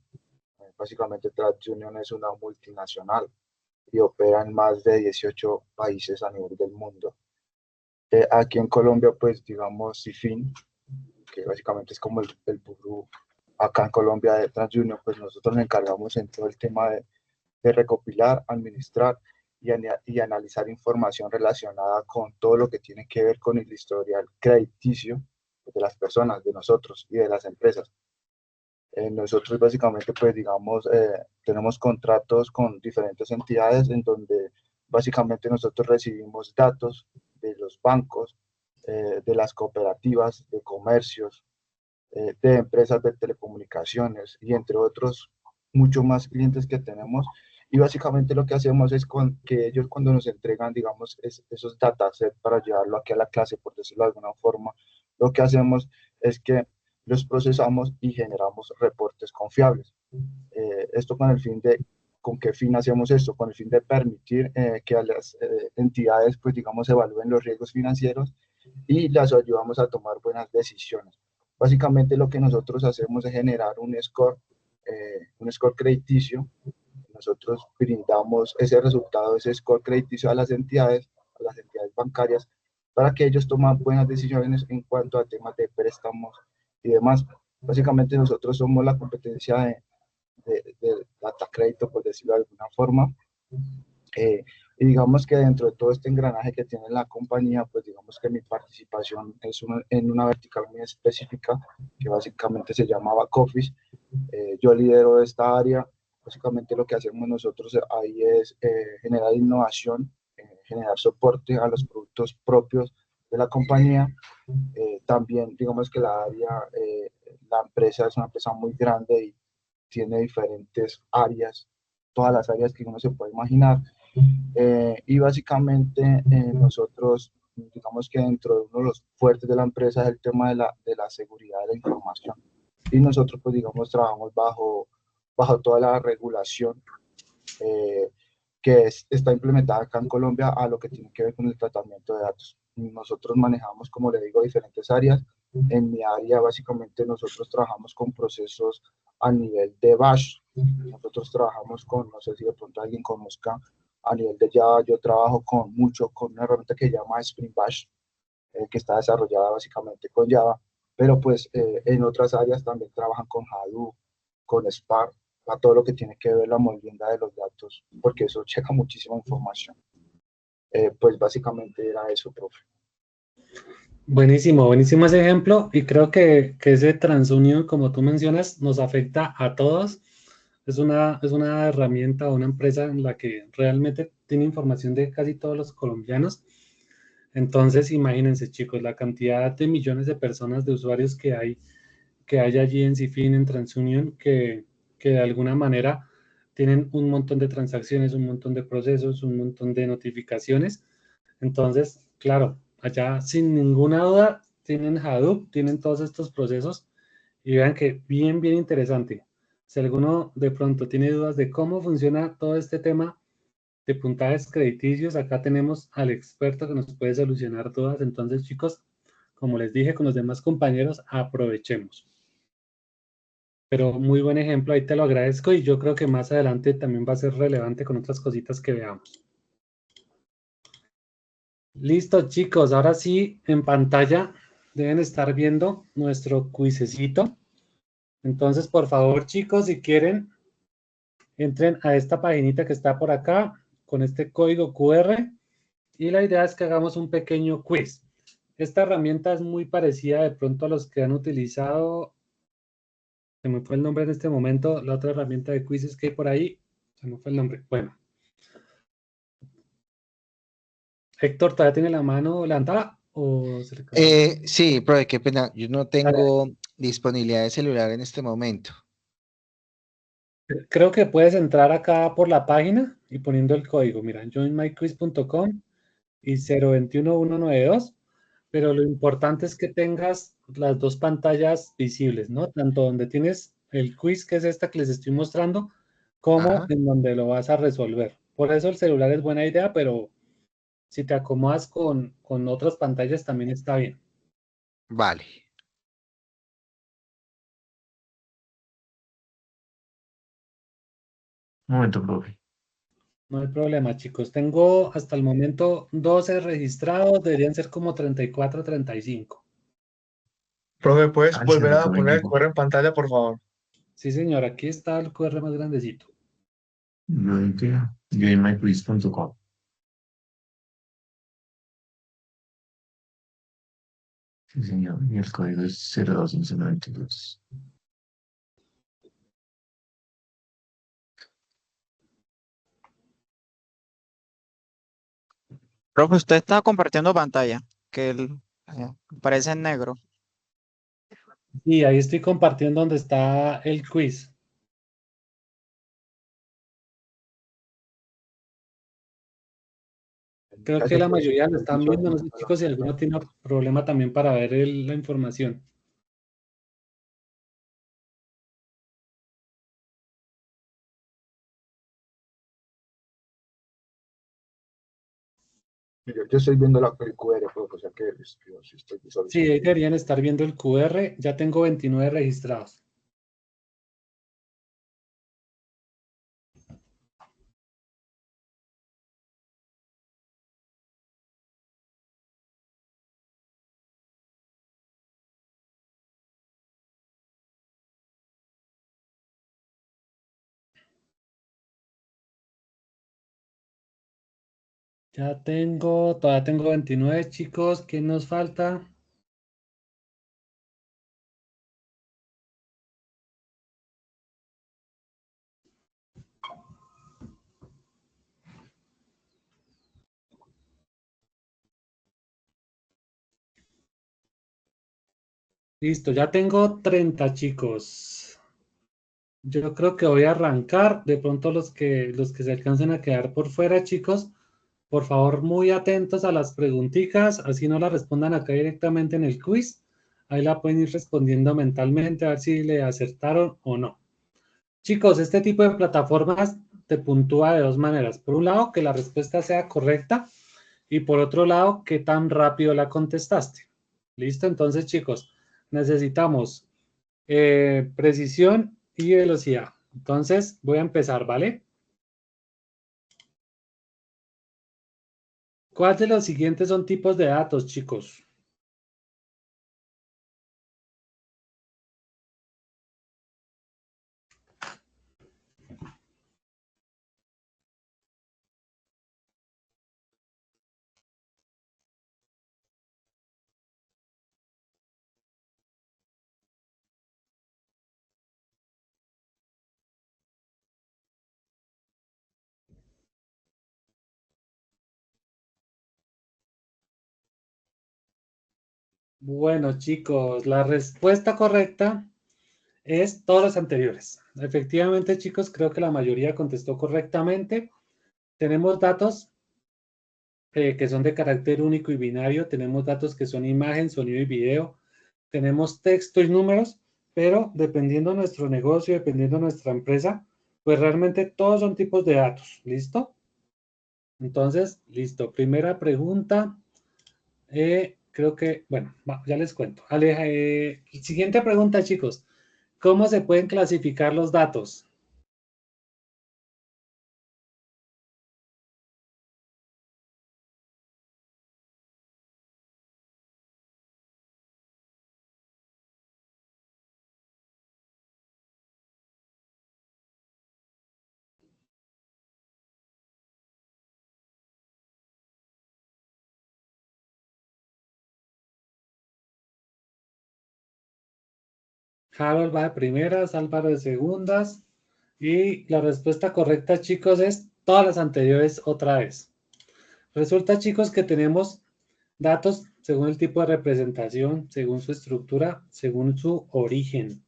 [SPEAKER 11] Básicamente TransUnion es una multinacional y opera en más de 18 países a nivel del mundo. Aquí en Colombia, pues digamos Cifin, que básicamente es como el burú acá en Colombia de TransUnion, pues nosotros nos encargamos en todo el tema de recopilar, administrar y analizar información relacionada con todo lo que tiene que ver con el historial crediticio de las personas, de nosotros y de las empresas. Nosotros básicamente, pues digamos, tenemos contratos con diferentes entidades en donde básicamente nosotros recibimos datos de los bancos, de las cooperativas, de comercios, de empresas de telecomunicaciones y entre otros muchos más clientes que tenemos. Y básicamente lo que hacemos es que ellos cuando nos entregan, digamos, esos datasets para llevarlo aquí a la clase, por decirlo de alguna forma, lo que hacemos es que los procesamos y generamos reportes confiables. Esto con el fin de, ¿con qué fin hacemos esto? Con el fin de permitir que a las entidades, pues digamos, evalúen los riesgos financieros y las ayudamos a tomar buenas decisiones. Básicamente lo que nosotros hacemos es generar un score crediticio. Nosotros brindamos ese resultado, ese score crediticio a las entidades bancarias, para que ellos tomen buenas decisiones en cuanto a temas de préstamos y demás. Básicamente nosotros somos la competencia de data crédito, por decirlo de alguna forma. Y digamos que dentro de todo este engranaje que tiene la compañía, pues digamos que mi participación es en una vertical muy específica que básicamente se llama Back Office. Yo lidero esta área. Básicamente lo que hacemos nosotros ahí es generar innovación, generar soporte a los productos propios de la compañía. También digamos que la empresa es una empresa muy grande y tiene diferentes áreas, todas las áreas que uno se puede imaginar. Y básicamente nosotros, digamos que dentro de uno de los fuertes de la empresa es el tema de la seguridad de la información. Y nosotros, pues digamos, trabajamos bajo toda la regulación que está implementada acá en Colombia a lo que tiene que ver con el tratamiento de datos. Nosotros manejamos, como le digo, diferentes áreas. En mi área, básicamente, nosotros trabajamos con procesos a nivel de Bash. Nosotros trabajamos con, no sé si de pronto alguien conozca, a nivel de Java, yo trabajo con una herramienta que se llama Spring Bash, que está desarrollada básicamente con Java, pero pues en otras áreas también trabajan con Hadoop, con Spark, a todo lo que tiene que ver la molienda de los datos, porque eso checa muchísima información. Pues básicamente era eso, profe.
[SPEAKER 1] Buenísimo, buenísimo ese ejemplo, y creo que ese TransUnion, como tú mencionas, nos afecta a todos. Es una herramienta o una empresa en la que realmente tiene información de casi todos los colombianos. Entonces, imagínense, chicos, la cantidad de millones de personas, de usuarios que hay allí en Cifin, en TransUnion, que de alguna manera tienen un montón de transacciones, un montón de procesos, un montón de notificaciones. Entonces, claro, allá sin ninguna duda tienen Hadoop, tienen todos estos procesos, y vean que bien interesante. Si alguno de pronto tiene dudas de cómo funciona todo este tema de puntajes crediticios, acá tenemos al experto que nos puede solucionar todas. Entonces, chicos, como les dije con los demás compañeros, aprovechemos. Pero muy buen ejemplo, ahí te lo agradezco, y yo creo que más adelante también va a ser relevante con otras cositas que veamos. Listo, chicos, ahora sí, en pantalla deben estar viendo nuestro cuisecito. Entonces, por favor, chicos, si quieren, entren a esta paginita que está por acá con este código QR, y la idea es que hagamos un pequeño quiz. Esta herramienta es muy parecida de pronto a los que han utilizado, se me fue el nombre en este momento, la otra herramienta de quizzes que hay por ahí, se me fue el nombre. Bueno. Héctor, ¿todavía tiene la mano levantada? ¿O se le
[SPEAKER 6] Sí, profe, qué pena. Yo no tengo disponibilidad de celular en este momento.
[SPEAKER 1] Creo que puedes entrar acá por la página y poniendo el código. Mira, joinmyquiz.com y 021192. Pero lo importante es que tengas las dos pantallas visibles, ¿no? Tanto donde tienes el quiz, que es esta que les estoy mostrando, como en donde lo vas a resolver. Por eso el celular es buena idea, pero si te acomodas con otras pantallas también está bien.
[SPEAKER 6] Vale.
[SPEAKER 7] Un momento, profe.
[SPEAKER 1] No hay problema, chicos. Tengo hasta el momento 12 registrados, deberían ser como 34, 35.
[SPEAKER 12] Profe, ¿puedes
[SPEAKER 7] Ah,
[SPEAKER 12] volver
[SPEAKER 7] se
[SPEAKER 12] a
[SPEAKER 7] todo
[SPEAKER 12] poner el
[SPEAKER 7] equipo.
[SPEAKER 12] QR en pantalla, por favor?
[SPEAKER 1] Sí, señor, aquí está el QR más grandecito.
[SPEAKER 7] Joinmyquiz.com. Sí, señor. Y el código es 021192.
[SPEAKER 13] Profe, usted está compartiendo pantalla, que aparece en negro.
[SPEAKER 1] Y ahí estoy compartiendo donde está el quiz. Creo que la mayoría lo están viendo. No sé, chicos, si alguno tiene problema también para ver la información.
[SPEAKER 11] Yo estoy viendo el QR, profe, o sea que yo sí estoy
[SPEAKER 1] Sí,
[SPEAKER 11] visualizando.
[SPEAKER 1] ahí deberían estar viendo el QR. Ya tengo 29 registrados. Todavía tengo 29, chicos. ¿Qué nos falta? Listo, ya tengo 30, chicos. Yo creo que voy a arrancar. De pronto los que se alcancen a quedar por fuera, chicos, por favor, muy atentos a las preguntitas, así no las respondan acá directamente en el quiz. Ahí la pueden ir respondiendo mentalmente a ver si le acertaron o no. Chicos, este tipo de plataformas te puntúa de dos maneras. Por un lado, que la respuesta sea correcta y por otro lado, qué tan rápido la contestaste. ¿Listo? Entonces, chicos, necesitamos precisión y velocidad. Entonces, voy a empezar, ¿vale? ¿Cuál de los siguientes son tipos de datos, chicos? Bueno, chicos, la respuesta correcta es todos los anteriores. Efectivamente, chicos, creo que la mayoría contestó correctamente. Tenemos datos que son de carácter único y binario. Tenemos datos que son imagen, sonido y video. Tenemos texto y números, pero dependiendo de nuestro negocio, dependiendo de nuestra empresa, pues realmente todos son tipos de datos. ¿Listo? Entonces, listo. Primera pregunta. Creo que, bueno, ya les cuento. Siguiente pregunta, chicos. ¿Cómo se pueden clasificar los datos? Harold va de primeras, Álvaro de segundas. Y la respuesta correcta, chicos, es todas las anteriores otra vez. Resulta, chicos, que tenemos datos según el tipo de representación, según su estructura, según su origen.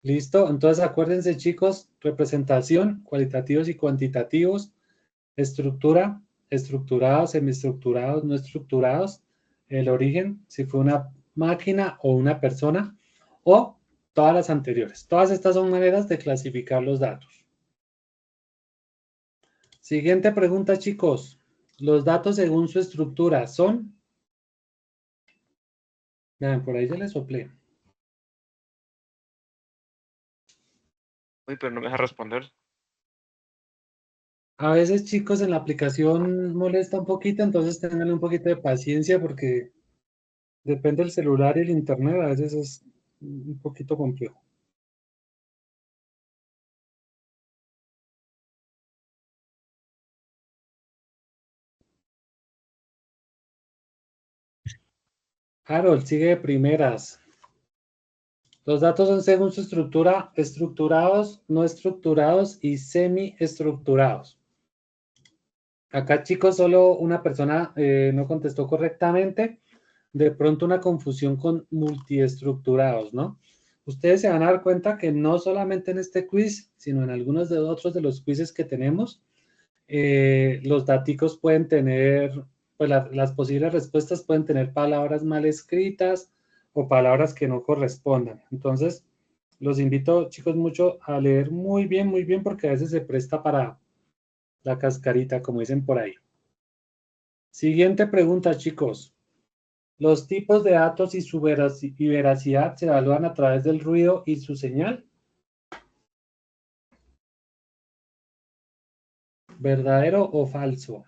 [SPEAKER 1] ¿Listo? Entonces, acuérdense, chicos, representación, cualitativos y cuantitativos, estructura, estructurados, semiestructurados, no estructurados, el origen, si fue una máquina o una persona, o todas las anteriores. Todas estas son maneras de clasificar los datos. Siguiente pregunta, chicos. Los datos según su estructura son... Vean, por ahí ya les soplé.
[SPEAKER 14] Uy, pero no me deja responder.
[SPEAKER 1] A veces, chicos, en la aplicación molesta un poquito, entonces tengan un poquito de paciencia porque depende del celular y el internet, a veces es un poquito complejo. Harold, sigue de primeras. Los datos son según su estructura, estructurados, no estructurados y semi-estructurados. Acá, chicos, solo una persona no contestó correctamente. De pronto una confusión con multiestructurados, ¿no? Ustedes se van a dar cuenta que no solamente en este quiz, sino en algunos de otros de los quizzes que tenemos, los daticos pueden tener, pues las posibles respuestas pueden tener palabras mal escritas o palabras que no correspondan. Entonces, los invito, chicos, mucho a leer muy bien, porque a veces se presta para la cascarita, como dicen por ahí. Siguiente pregunta, chicos. Los tipos de datos y su veracidad se evalúan a través del ruido y su señal. ¿Verdadero o falso?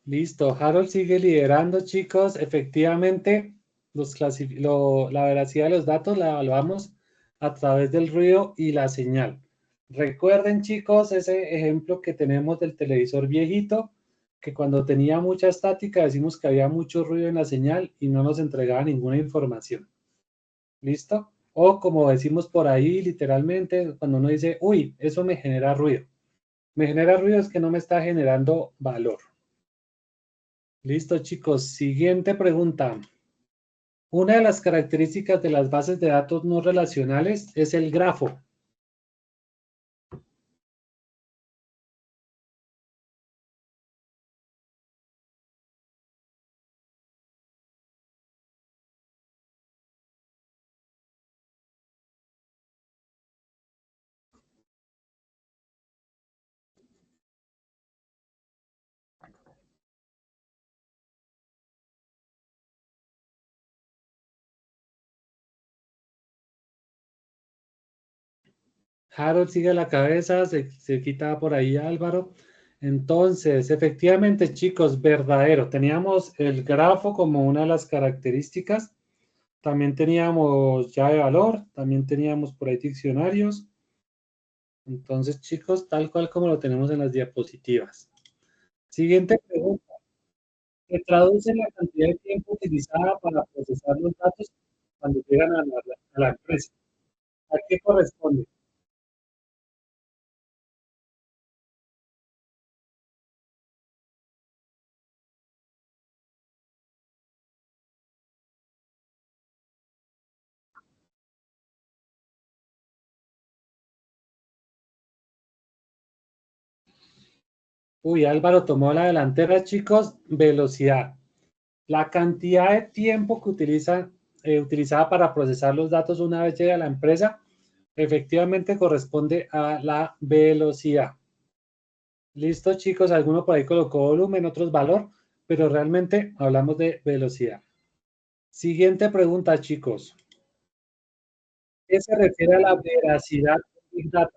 [SPEAKER 1] Listo, Harold sigue liderando, chicos. Efectivamente, la veracidad de los datos la evaluamos a través del ruido y la señal. Recuerden, chicos, ese ejemplo que tenemos del televisor viejito, que cuando tenía mucha estática decimos que había mucho ruido en la señal y no nos entregaba ninguna información. ¿Listo? O como decimos por ahí, literalmente, cuando uno dice, uy, eso me genera ruido. Me genera ruido es que no me está generando valor. Listo, chicos. Siguiente pregunta. Una de las características de las bases de datos no relacionales es el grafo. Harold sigue a la cabeza, se quita por ahí Álvaro. Entonces, efectivamente, chicos, verdadero. Teníamos el grafo como una de las características. También teníamos llave de valor, también teníamos por ahí diccionarios. Entonces, chicos, tal cual como lo tenemos en las diapositivas. Siguiente pregunta. Se traduce la cantidad de tiempo utilizada para procesar los datos cuando llegan a la empresa. ¿A qué corresponde? Uy, Álvaro tomó la delantera, chicos. Velocidad. La cantidad de tiempo que utilizada para procesar los datos una vez llega a la empresa, efectivamente corresponde a la velocidad. Listo, chicos. Alguno por ahí colocó volumen, otros valor, pero realmente hablamos de velocidad. Siguiente pregunta, chicos. ¿Qué se refiere a la veracidad de Big Data?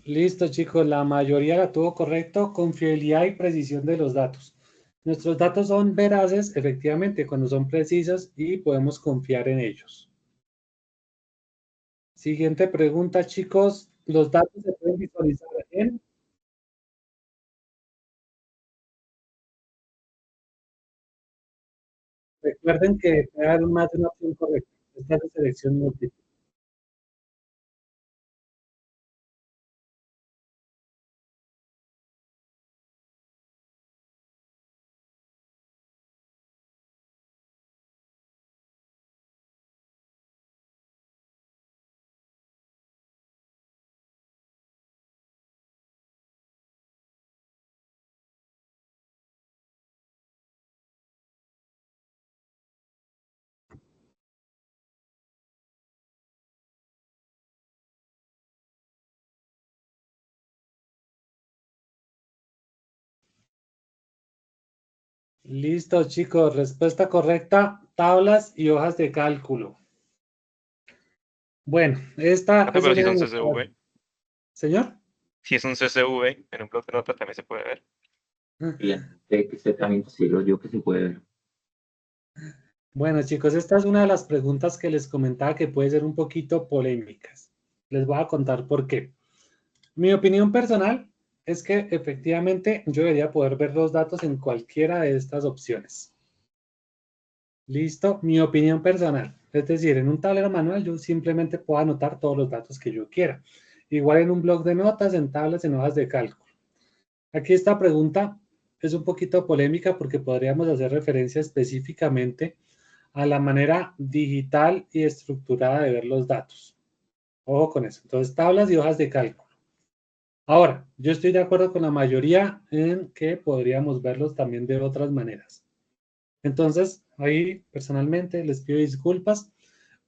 [SPEAKER 1] Listo, chicos, la mayoría la tuvo correcto, con fidelidad y precisión de los datos. Nuestros datos son veraces, efectivamente, cuando son precisos y podemos confiar en ellos. Siguiente pregunta, chicos. Los datos se pueden visualizar en... Recuerden que puede haber más de una opción correcta. Esta es de selección múltiple. Listo, chicos. Respuesta correcta, tablas y hojas de cálculo. Bueno, esta
[SPEAKER 14] Profe,
[SPEAKER 1] es
[SPEAKER 14] pero si
[SPEAKER 1] una
[SPEAKER 14] son
[SPEAKER 1] de nuestras...
[SPEAKER 14] CSV,
[SPEAKER 1] ¿Señor?
[SPEAKER 14] si es un CSV, en un bloc de notas también se puede ver.
[SPEAKER 9] Bien, este también considero yo que se puede ver.
[SPEAKER 1] Bueno, chicos, esta es una de las preguntas que les comentaba que puede ser un poquito polémicas. Les voy a contar por qué. Mi opinión personal es que efectivamente yo debería poder ver los datos en cualquiera de estas opciones. Listo, mi opinión personal. Es decir, en un tablero manual yo simplemente puedo anotar todos los datos que yo quiera. Igual en un bloc de notas, en tablas, en hojas de cálculo. Aquí esta pregunta es un poquito polémica porque podríamos hacer referencia específicamente a la manera digital y estructurada de ver los datos. Ojo con eso. Entonces, tablas y hojas de cálculo. Ahora, yo estoy de acuerdo con la mayoría en que podríamos verlos también de otras maneras. Entonces, ahí personalmente les pido disculpas,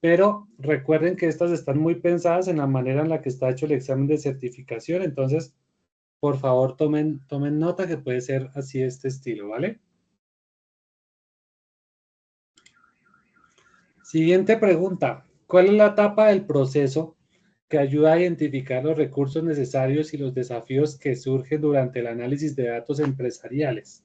[SPEAKER 1] pero recuerden que estas están muy pensadas en la manera en la que está hecho el examen de certificación. Entonces, por favor, tomen nota que puede ser así este estilo, ¿vale? Siguiente pregunta. ¿Cuál es la etapa del proceso que ayuda a identificar los recursos necesarios y los desafíos que surgen durante el análisis de datos empresariales?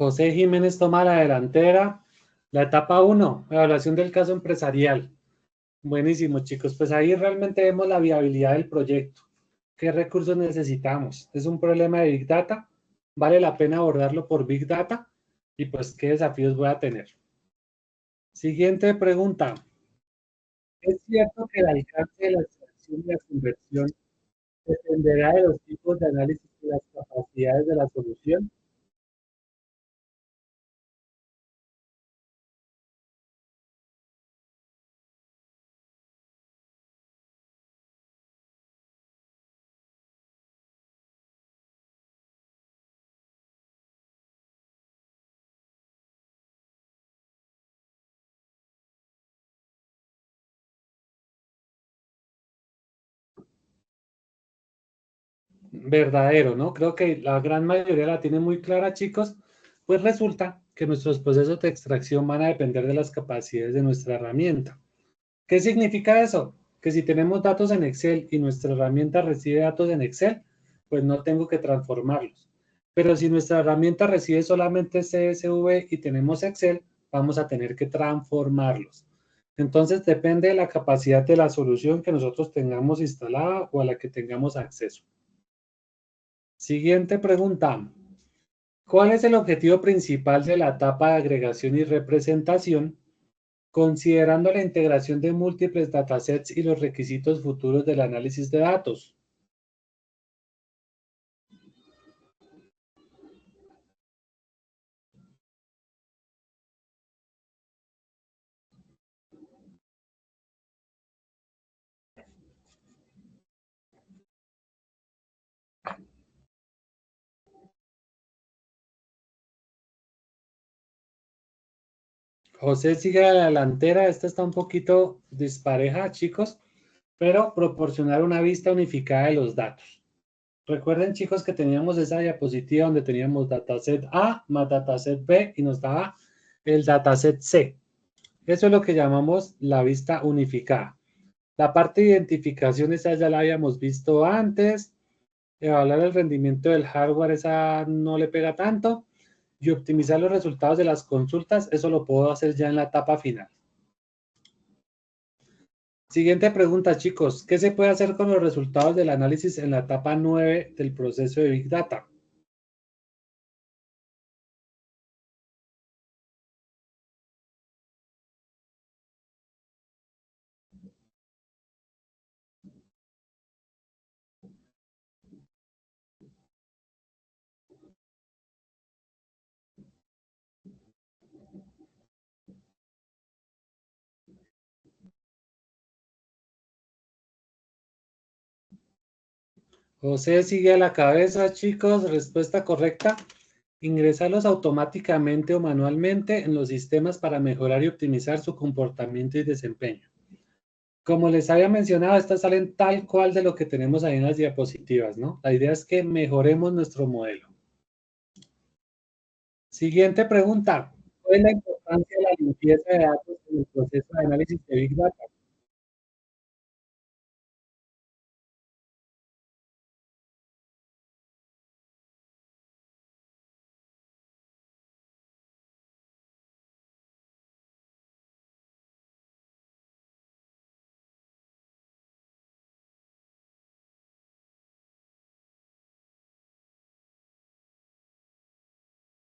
[SPEAKER 1] José Jiménez toma la delantera. La etapa 1, evaluación del caso empresarial. Buenísimo, chicos. Pues ahí realmente vemos la viabilidad del proyecto. ¿Qué recursos necesitamos? ¿Es un problema de Big Data? ¿Vale la pena abordarlo por Big Data? Y pues, ¿qué desafíos voy a tener? Siguiente pregunta. ¿Es cierto que el alcance de la extracción y la conversión dependerá de los tipos de análisis y las capacidades de la solución? Verdadero, ¿no? Creo que la gran mayoría la tiene muy clara, chicos. Pues resulta que nuestros procesos de extracción van a depender de las capacidades de nuestra herramienta. ¿Qué significa eso? Que si tenemos datos en Excel y nuestra herramienta recibe datos en Excel, pues no tengo que transformarlos. Pero si nuestra herramienta recibe solamente CSV y tenemos Excel, vamos a tener que transformarlos. Entonces depende de la capacidad de la solución que nosotros tengamos instalada o a la que tengamos acceso. Siguiente pregunta. ¿Cuál es el objetivo principal de la etapa de agregación y representación, considerando la integración de múltiples datasets y los requisitos futuros del análisis de datos? José sigue a la delantera. Esta está un poquito dispareja, chicos, pero proporcionar una vista unificada de los datos. Recuerden, chicos, que teníamos esa diapositiva donde teníamos dataset A más dataset B y nos daba el dataset C. Eso es lo que llamamos la vista unificada. La parte de identificación, esa ya la habíamos visto antes. Evaluar el rendimiento del hardware, esa no le pega tanto. Y optimizar los resultados de las consultas, eso lo puedo hacer ya en la etapa final. Siguiente pregunta, chicos. ¿Qué se puede hacer con los resultados del análisis en la etapa 9 del proceso de Big Data? José sigue a la cabeza, chicos. Respuesta correcta. Ingresarlos automáticamente o manualmente en los sistemas para mejorar y optimizar su comportamiento y desempeño. Como les había mencionado, estas salen tal cual de lo que tenemos ahí en las diapositivas, ¿no? La idea es que mejoremos nuestro modelo. Siguiente pregunta. ¿Cuál es la importancia de la limpieza de datos en el proceso de análisis de Big Data?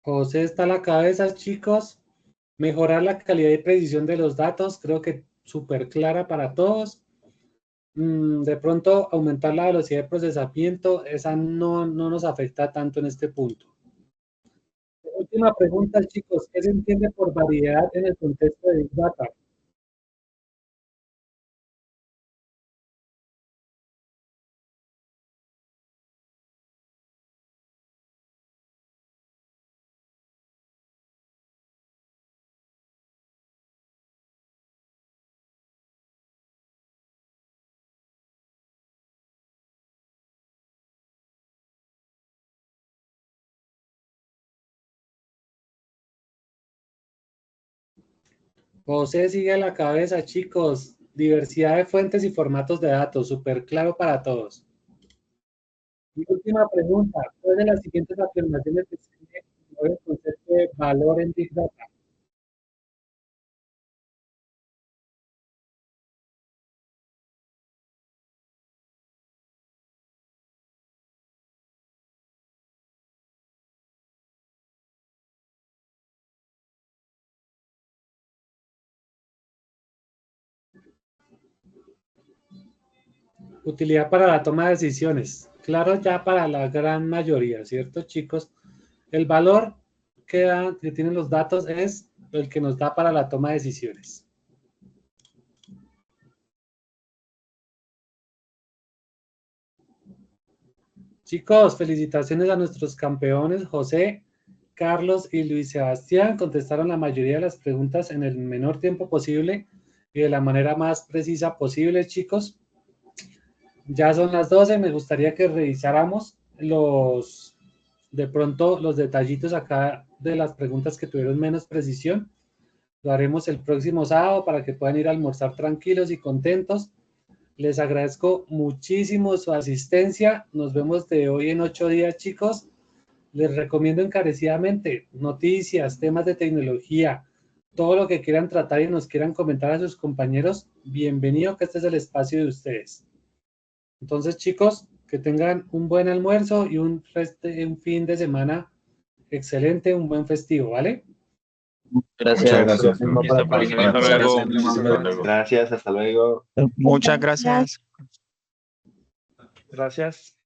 [SPEAKER 1] José está a la cabeza, chicos. Mejorar la calidad y precisión de los datos, creo que súper clara para todos. De pronto, aumentar la velocidad de procesamiento, esa no nos afecta tanto en este punto. Última pregunta, chicos. ¿Qué se entiende por variedad en el contexto de Big Data? José sigue a la cabeza, chicos. Diversidad de fuentes y formatos de datos, súper claro para todos. Y última pregunta. ¿Cuál de las siguientes afirmaciones describe el concepto de valor en Big Data? Utilidad para la toma de decisiones. Claro ya para la gran mayoría, ¿cierto, chicos? El valor que tienen los datos es el que nos da para la toma de decisiones. Chicos, felicitaciones a nuestros campeones, José, Carlos y Luis Sebastián. Contestaron la mayoría de las preguntas en el menor tiempo posible y de la manera más precisa posible, chicos. Ya son las 12, me gustaría que revisáramos de pronto los detallitos acá de las preguntas que tuvieron menos precisión. Lo haremos el próximo sábado para que puedan ir a almorzar tranquilos y contentos. Les agradezco muchísimo su asistencia. Nos vemos de hoy en 8 días, chicos. Les recomiendo encarecidamente noticias, temas de tecnología, todo lo que quieran tratar y nos quieran comentar a sus compañeros. Bienvenido, que este es el espacio de ustedes. Entonces, chicos, que tengan un buen almuerzo y un fin de semana excelente, un buen festivo, ¿vale?
[SPEAKER 10] Gracias.
[SPEAKER 4] Muchas gracias.
[SPEAKER 14] Hasta luego.
[SPEAKER 10] Gracias, hasta luego.
[SPEAKER 13] Muchas gracias.
[SPEAKER 12] Gracias.